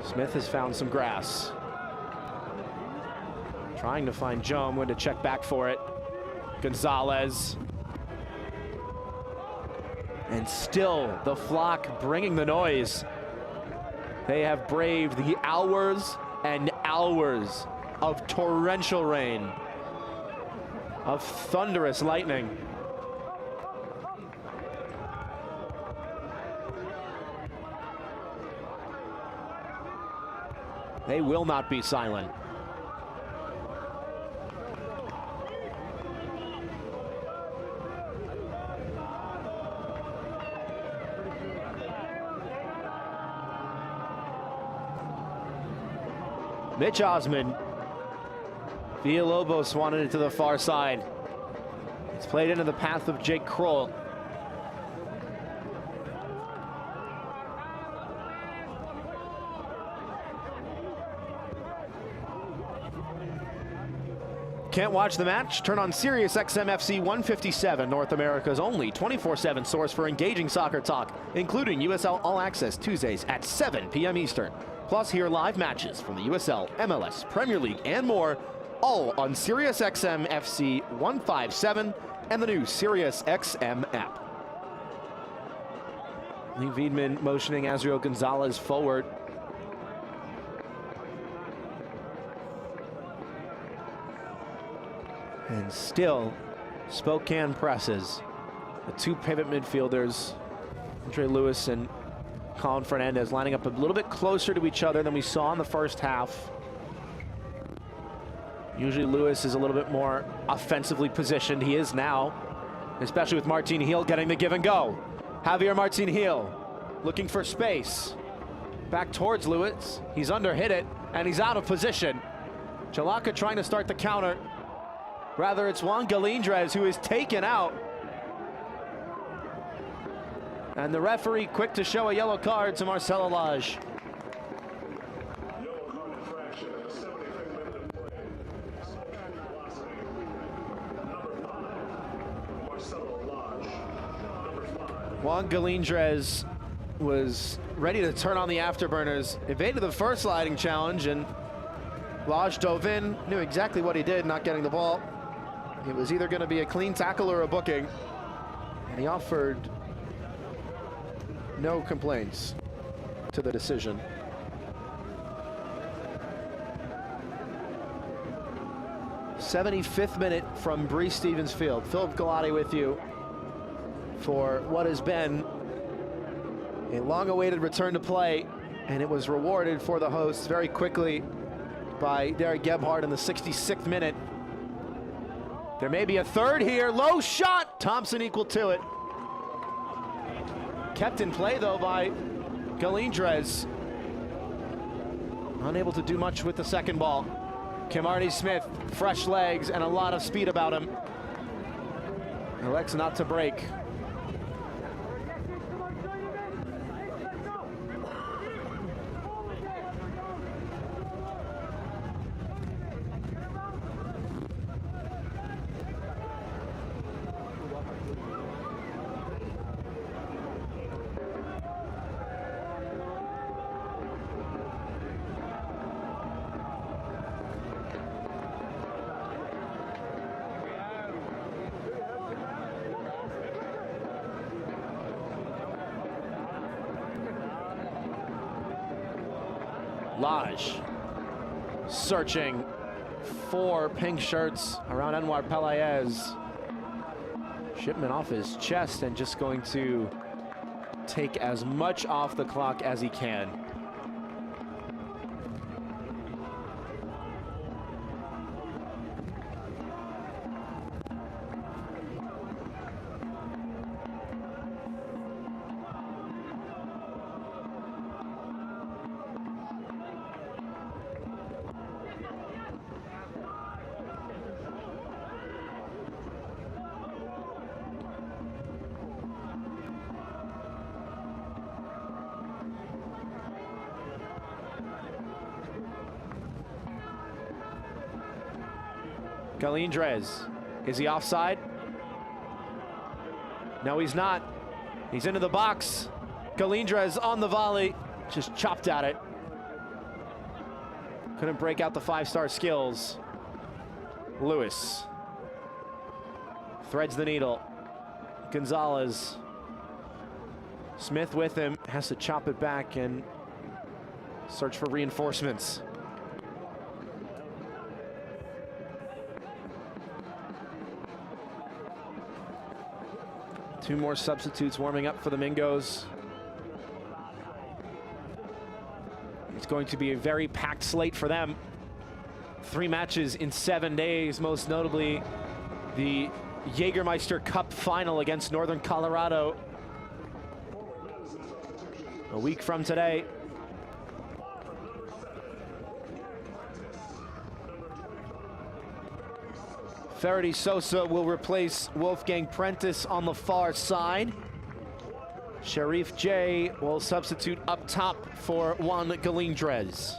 Smith has found some grass. Trying to find Jome, when to check back for it. Gonzalez. And still the Flock bringing the noise. They have braved the hours and hours of torrential rain, of thunderous lightning. They will not be silent. Mitch Osmond. Villalobos wanted it to the far side. It's played into the path of Jake Kroll. Can't watch the match? Turn on Sirius XM FC 157, North America's only 24/7 source for engaging soccer talk, including USL All Access Tuesdays at 7 p.m. Eastern. Plus, hear live matches from the USL, MLS, Premier League, and more, all on Sirius XM FC 157 and the new Sirius XM app. Lee Wiedemann motioning Azriel Gonzalez forward. And still, Spokane presses. The two pivot midfielders, Andre Lewis and Colin Fernandez, lining up a little bit closer to each other than we saw in the first half. Usually Lewis is a little bit more offensively positioned. He is now, especially with Martin Heel getting the give and go. Javier Martin Heel looking for space. Back towards Lewis. He's underhit it, and he's out of position. Chalaka trying to start the counter. Rather, it's Juan Galindrez who is taken out. And the referee quick to show a yellow card to Marcelo Lage. Juan Galindrez was ready to turn on the afterburners, evaded the first sliding challenge, and Lage dove in, knew exactly what he did, not getting the ball. It was either going to be a clean tackle or a booking, and he offered no complaints to the decision. '75th minute from Breese Stevens Field. Philip Galati with you for what has been a long-awaited return to play, and it was rewarded for the hosts very quickly by Derek Gebhardt in the 66th minute. There may be a third here. Low shot. Thompson equal to it. Kept in play, though, by Galindrez. Unable to do much with the second ball. Kimarni Smith, fresh legs and a lot of speed about him. Elects not to break. Lage searching for pink shirts around Anwar Pelaez. Shipman off his chest and just going to take as much off the clock as he can. Galindrez, is he offside? No, he's not. He's into the box. Galindrez on the volley, just chopped at it. Couldn't break out the five-star skills. Lewis threads the needle. Gonzalez. Smith with him, has to chop it back and search for reinforcements. Two more substitutes warming up for the Mingos. It's going to be a very packed slate for them. 3 matches in 7 days, most notably the Jägermeister Cup final against Northern Colorado a week from today. Faraday Sosa will replace Wolfgang Prentice on the far side. Sharif J will substitute up top for Juan Galindrez.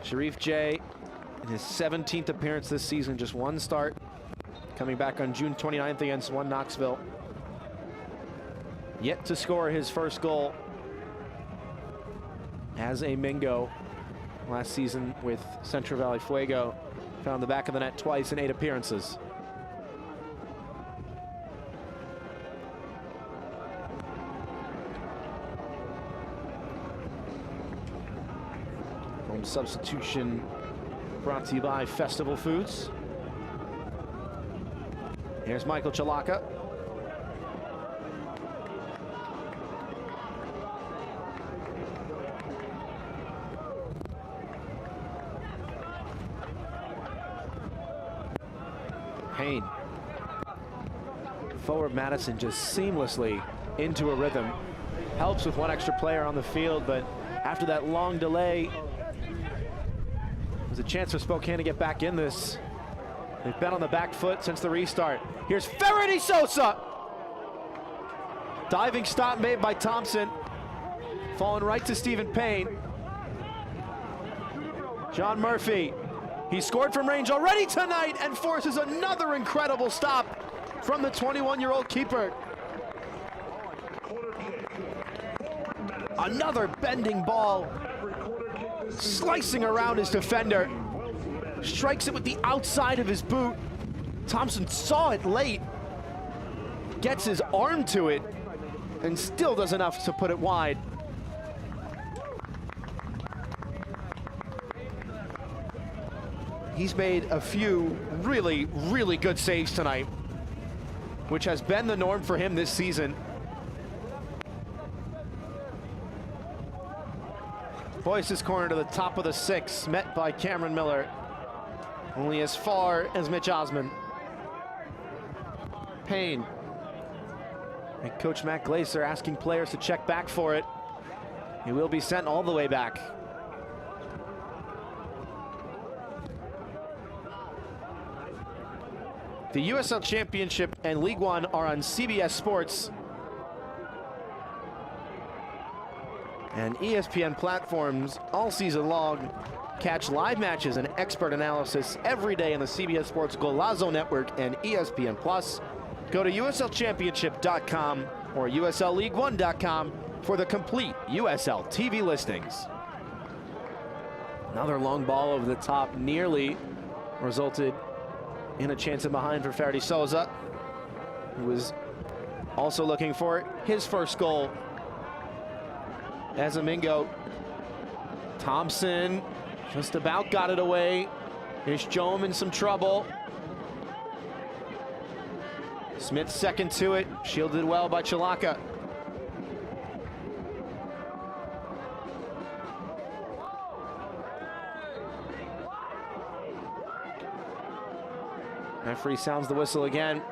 Sharif J, in his 17th appearance this season, just 1 start, coming back on June 29th against 1 Knoxville. Yet to score his first goal as a Mingo. Last season with Central Valley Fuego, found the back of the net twice in 8 appearances. Substitution brought to you by Festival Foods. Here's Michael Chalaka. Payne. Forward Madison just seamlessly into a rhythm. Helps with one extra player on the field, but after that long delay, there's a chance for Spokane to get back in this. They've been on the back foot since the restart. Here's Ferretti Sosa. Diving stop made by Thompson. Falling right to Stephen Payne. John Murphy. He scored from range already tonight and forces another incredible stop from the 21-year-old keeper. Another bending ball, slicing around his defender. Strikes it with the outside of his boot. Thompson saw it late, gets his arm to it, and still does enough to put it wide. He's made a few really, really good saves tonight, which has been the norm for him this season. Boyce's corner to the top of the 6, met by Cameron Miller. Only as far as Mitch Osman. Payne. And Coach Matt Glaser asking players to check back for it. He will be sent all the way back. The USL Championship and League One are on CBS Sports and ESPN platforms all season long. Catch live matches and expert analysis every day on the CBS Sports Golazo Network and ESPN Plus. Go to USLChampionship.com or USLLeague1.com for the complete USL TV listings. Another long ball over the top nearly resulted in a chance of behind for Ferretti Sosa, who was also looking for his first goal. As Amingo, Thompson just about got it away. Here's Jome in some trouble. Smith second to it, shielded well by Chalaka. Referee sounds the whistle again.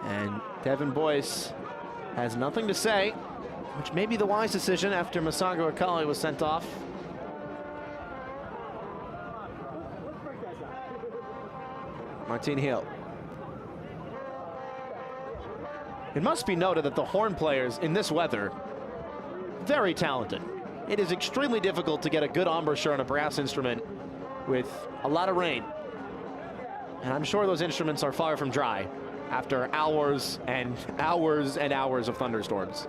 And Devin Boyce has nothing to say, which may be the wise decision after Masago Akali was sent off. Martin Hill. It must be noted that the horn players in this weather, very talented. It is extremely difficult to get a good embouchure on a brass instrument with a lot of rain. And I'm sure those instruments are far from dry after hours and hours and hours of thunderstorms.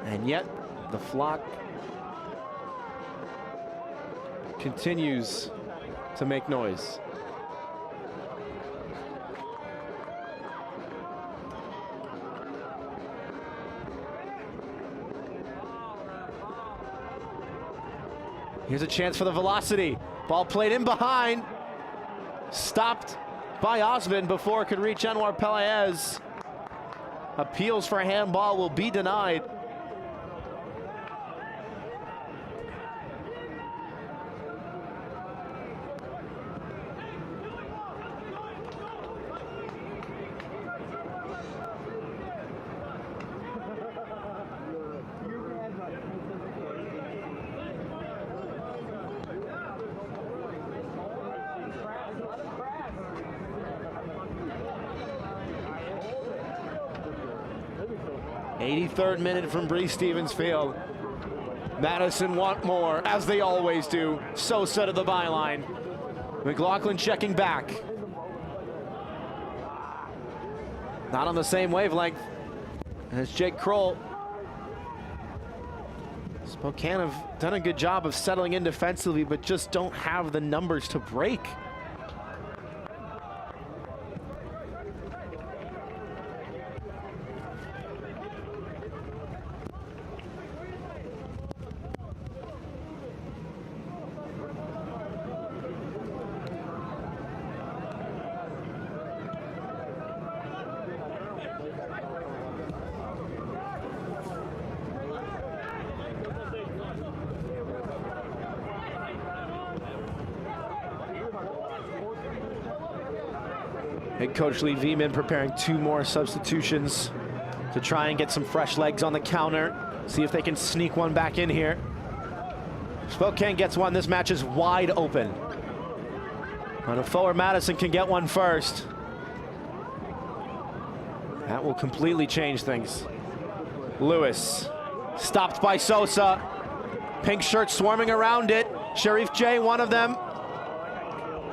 And yet, the flock continues to make noise. Here's a chance for the velocity. Ball played in behind. Stopped by Osman before it could reach Anwar Pelaez. Appeals for a handball will be denied. Third minute from Bree Stevens Field. Madison want more, as they always do. Sosa to the byline. McLaughlin checking back. Not on the same wavelength as Jake Kroll. Spokane have done a good job of settling in defensively, but just don't have the numbers to break. Head coach Lee Veman preparing 2 more substitutions to try and get some fresh legs on the counter. See if they can sneak one back in here. Spokane gets one. This match is wide open. And if forward Madison can get one first, that will completely change things. Lewis, stopped by Sosa. Pink shirt swarming around it. Sharif J, one of them.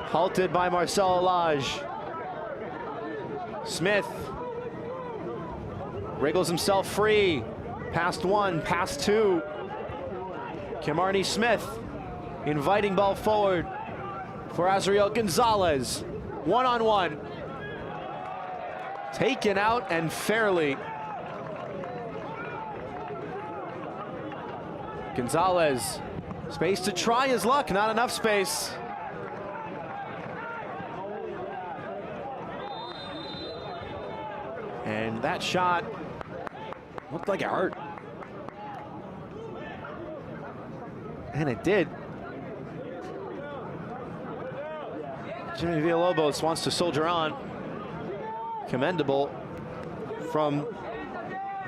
Halted by Marcel Alage. Smith wriggles himself free. Past 1, past 2. Kimarni Smith inviting ball forward for Azriel Gonzalez. 1-on-1. Taken out and fairly. Gonzalez, space to try his luck, not enough space. And that shot looked like it hurt. And it did. Jimmy Villalobos wants to soldier on. Commendable from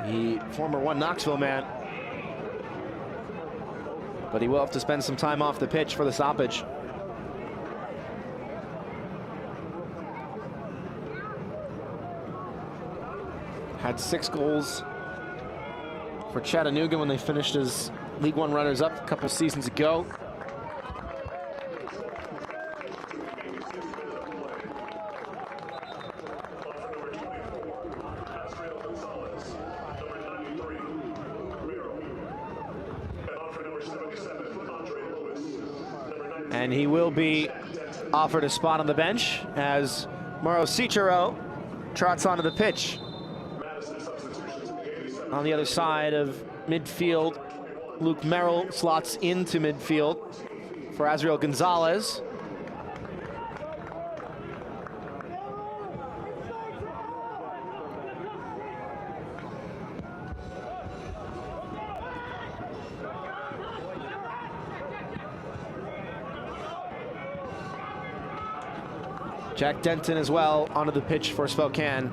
the former One Knoxville man. But he will have to spend some time off the pitch for the stoppage. Had 6 goals for Chattanooga when they finished as League One runners-up a couple seasons ago. And he will be offered a spot on the bench as Mauro Cicero trots onto the pitch. On the other side of midfield, Luke Merrill slots into midfield for Azriel Gonzalez. Jack Denton as well onto the pitch for Spokane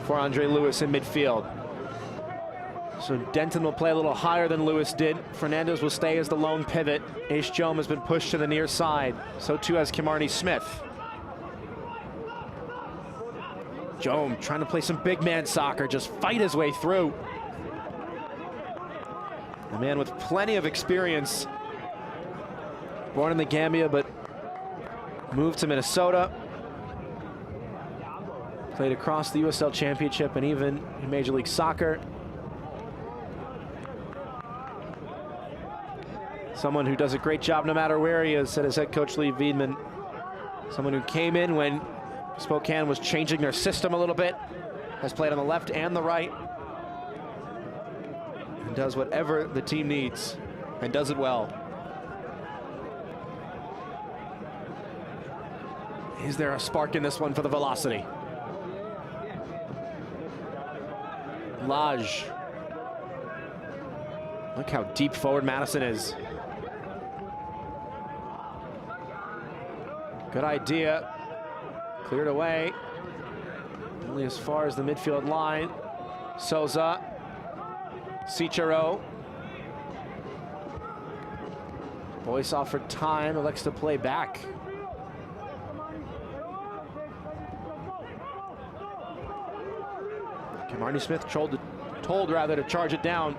for Andre Lewis in midfield. So Denton will play a little higher than Lewis did. Fernandez will stay as the lone pivot. Ace Jome has been pushed to the near side. So too has Kimarni Smith. Jome trying to play some big man soccer, just fight his way through. A man with plenty of experience. Born in the Gambia, but moved to Minnesota. Played across the USL Championship and even in Major League Soccer. Someone who does a great job no matter where he is, said his head coach Lee Veman. Someone who came in when Spokane was changing their system a little bit, has played on the left and the right, and does whatever the team needs, and does it well. Is there a spark in this one for the Velocity? Lage. Look how deep forward Madison is. Good idea. Cleared away. Only as far as the midfield line. Souza. Cicero. Boyce offered time, elects to play back. Kimarni Smith told rather to charge it down.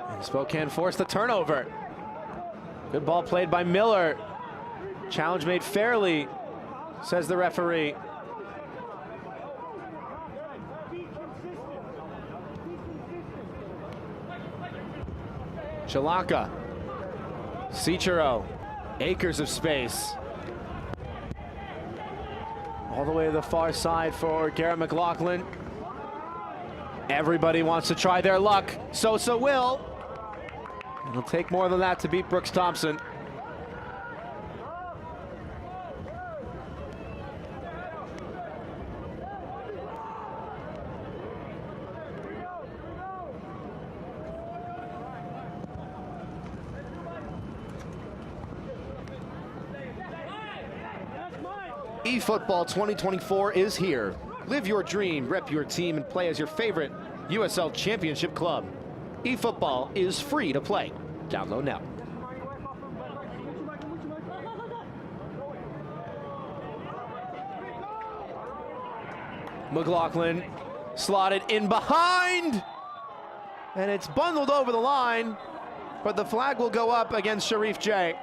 And Spokane forced the turnover. Good ball played by Miller. Challenge made fairly, says the referee. Chalaka. Cicero. Acres of space. All the way to the far side for Garrett McLaughlin. Everybody wants to try their luck. Sosa will. It'll take more than that to beat Brooks Thompson. eFootball 2024 is here. Live your dream, rep your team, and play as your favorite USL Championship club. eFootball is free to play. Download now. McLaughlin slotted in behind, and it's bundled over the line, but the flag will go up against Sharif J.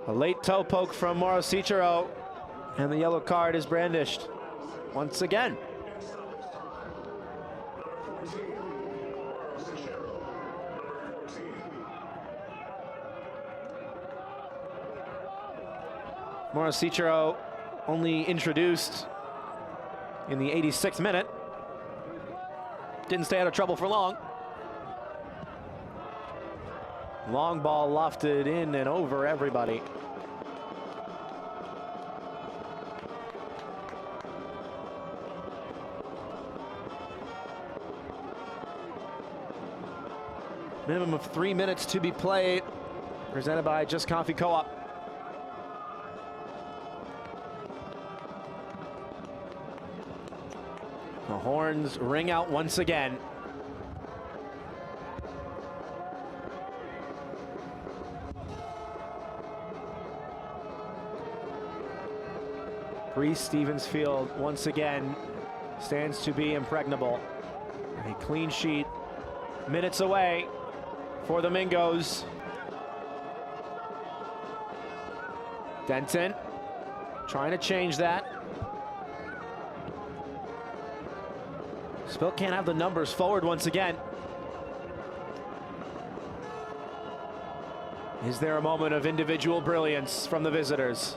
A late toe poke from Mauro Cicero, and the yellow card is brandished once again. Mauro Cicero only introduced in the 86th minute. Didn't stay out of trouble for long. Long ball lofted in and over everybody. Minimum of 3 minutes to be played. Presented by Just Coffee Co-op. The horns ring out once again. Stevens Field once again stands to be impregnable. A clean sheet minutes away for the Mingos. Denton trying to change that. Spokane have the numbers forward once again. Is there a moment of individual brilliance from the visitors?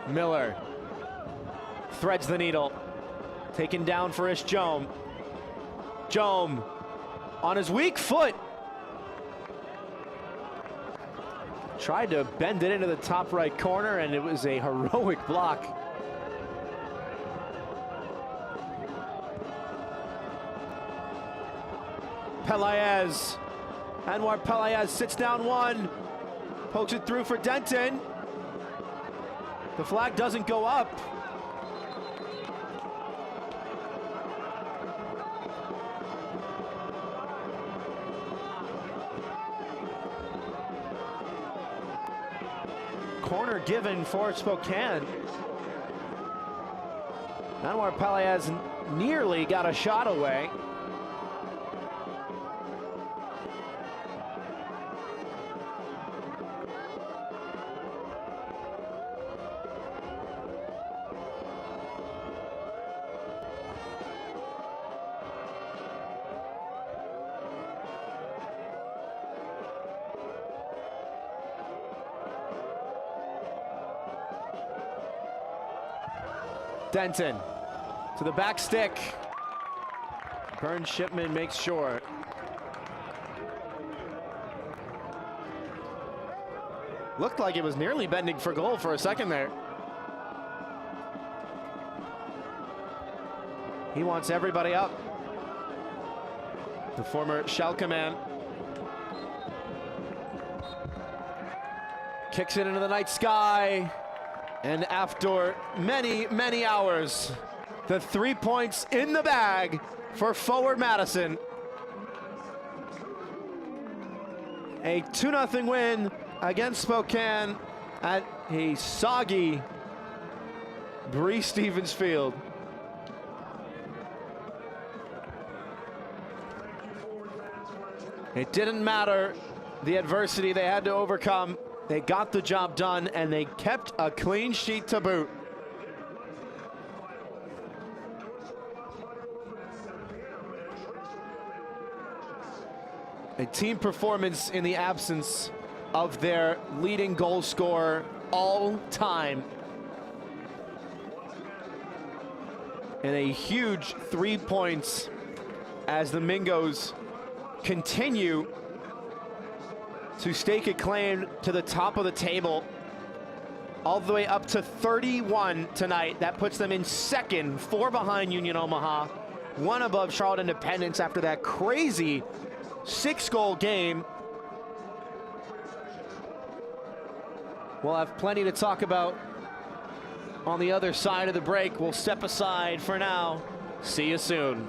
Miller threads the needle, taken down for Ish Jome. Jome on his weak foot. Tried to bend it into the top right corner, and it was a heroic block. Pelaez. Anwar Pelaez sits down one, pokes it through for Denton. The flag doesn't go up. Corner given for Spokane. Anwar Pelaez nearly got a shot away. Denton to the back stick. Burn Shipman makes sure. Looked like it was nearly bending for goal for a second there. He wants everybody up. The former Schalke man. Kicks it into the night sky. And after many, many hours, the 3 points in the bag for forward Madison. A 2-0 win against Spokane at a soggy Bree Stevens Field. It didn't matter the adversity they had to overcome. They got the job done, and they kept a clean sheet to boot. A team performance in the absence of their leading goal scorer all time. And a huge 3 points as the Mingos continue to stake a claim to the top of the table, all the way up to 31 tonight. That puts them in second, 4 behind Union Omaha, 1 above Charlotte Independence after that crazy 6-goal game. We'll have plenty to talk about on the other side of the break. We'll step aside for now. See you soon.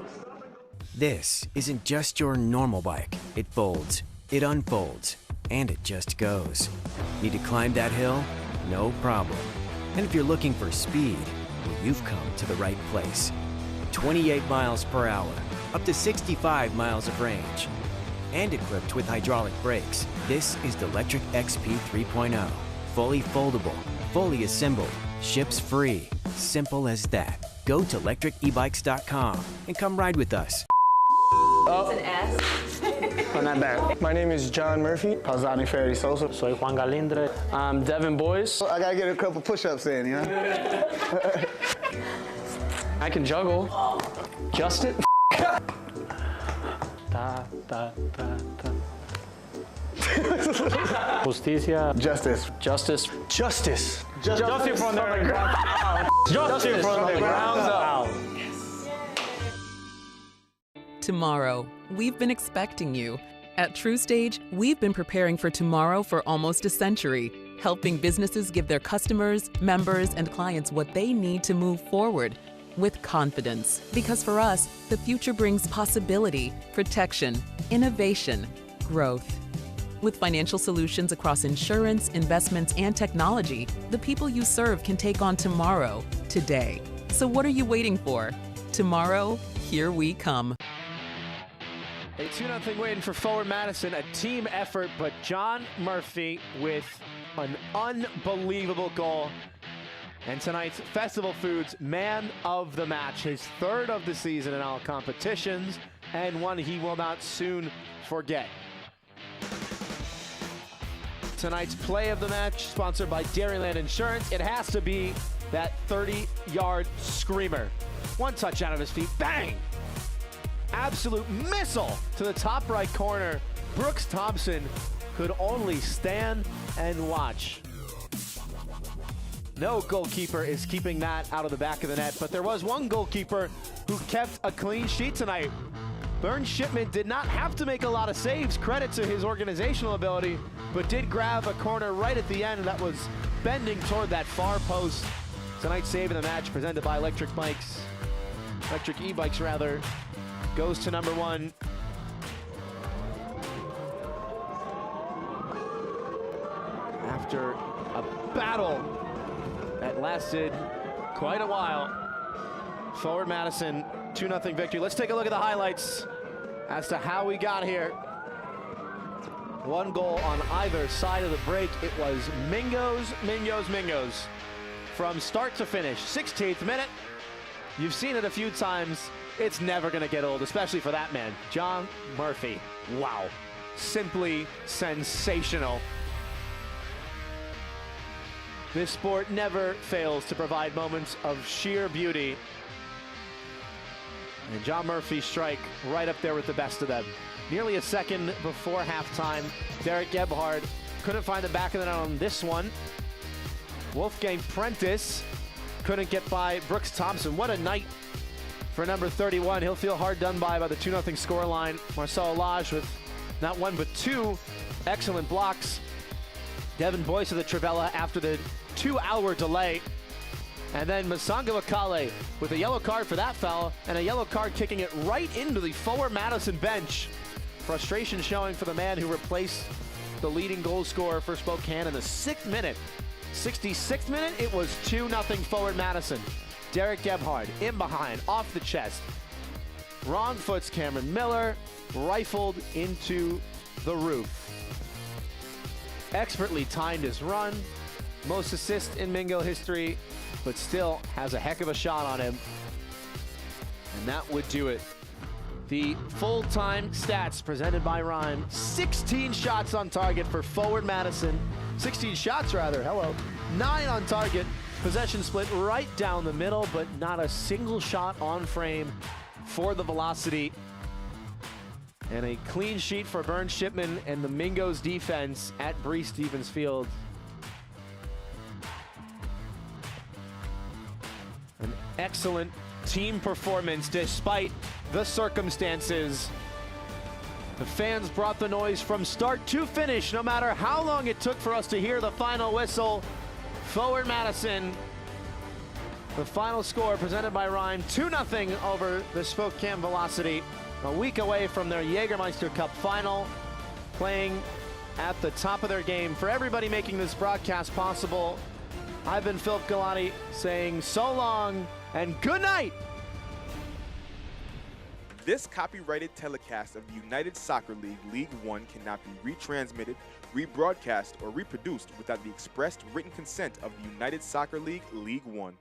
This isn't just your normal bike. It folds, it unfolds, and it just goes. Need to climb that hill? No problem. And if you're looking for speed, well, you've come to the right place. 28 miles per hour, up to 65 miles of range. And equipped with hydraulic brakes, this is the Electric XP 3.0. Fully foldable, fully assembled, ships free. Simple as that. Go to electricebikes.com and come ride with us. It's an S. Oh, not bad. My name is John Murphy. Pazani Ferry Sosa. Soy Juan Galindre. I'm Devin Boyce. I gotta get a couple push-ups in, you know? I can juggle. Justin. Justicia. Justice. Justice. Justice. Justice from the ground up. Justice from the ground up. Tomorrow, we've been expecting you. At TrueStage, we've been preparing for tomorrow for almost a century, helping businesses give their customers, members, and clients what they need to move forward with confidence. Because for us, the future brings possibility, protection, innovation, growth. With financial solutions across insurance, investments, and technology, the people you serve can take on tomorrow, today. So what are you waiting for? Tomorrow, here we come. A 2-0 win for Forward Madison, a team effort, but John Murphy with an unbelievable goal. And tonight's Festival Foods Man of the Match, his 3rd of the season in all competitions, and one he will not soon forget. Tonight's play of the match, sponsored by Dairyland Insurance. It has to be that 30-yard screamer. One touch out of his feet, bang! Absolute missile to the top right corner. Brooks Thompson could only stand and watch. No goalkeeper is keeping that out of the back of the net, but there was one goalkeeper who kept a clean sheet tonight. Burn Shipman did not have to make a lot of saves, credit to his organizational ability, but did grab a corner right at the end that was bending toward that far post. Tonight's save in the match, presented by Electric E-Bikes rather, goes to number 1. After a battle that lasted quite a while, Forward Madison, 2-0 victory. Let's take a look at the highlights as to how we got here. 1 goal on either side of the break. It was Mingos, Mingos, Mingos from start to finish. 16th minute. You've seen it a few times. It's never going to get old, especially for that man, John Murphy. Wow. Simply sensational. This sport never fails to provide moments of sheer beauty. And John Murphy's strike right up there with the best of them. Nearly a second before halftime, Derek Gebhard couldn't find the back of the net on this one. Wolfgang Prentice couldn't get by Brooks Thompson. What a night for number 31. He'll feel hard done by the 2-0 scoreline. Marcel Lage with not 1 but 2 excellent blocks. Devin Boyce of the Trivella after the 2-hour delay. And then Masanga Wakale with a yellow card for that foul and a yellow card kicking it right into the Forward Madison bench. Frustration showing for the man who replaced the leading goal scorer for Spokane in the 6th minute. 66th minute, it was 2-0 Forward Madison. Derek Gebhard in behind, off the chest. Wrong foot's Cameron Miller, rifled into the roof. Expertly timed his run. Most assists in Mingo history, but still has a heck of a shot on him. And that would do it The full-time stats presented by Rhyme. 16 shots on target for forward Madison. 16 shots rather, hello. 9 on target. Possession split right down the middle, but not a single shot on frame for the Velocity. And a clean sheet for Burn Shipman and the Mingos defense at Bree Stevens Field. An excellent team performance despite the circumstances. The fans brought the noise from start to finish, no matter how long it took for us to hear the final whistle. Forward Madison. The final score presented by Rhyme, 2-0 over the Spokane Velocity. A week away from their Jägermeister Cup final, playing at the top of their game. For everybody making this broadcast possible, I've been Philip Galati saying so long and good night. This copyrighted telecast of the United Soccer League League One cannot be retransmitted, rebroadcast, or reproduced without the expressed written consent of the United Soccer League League One.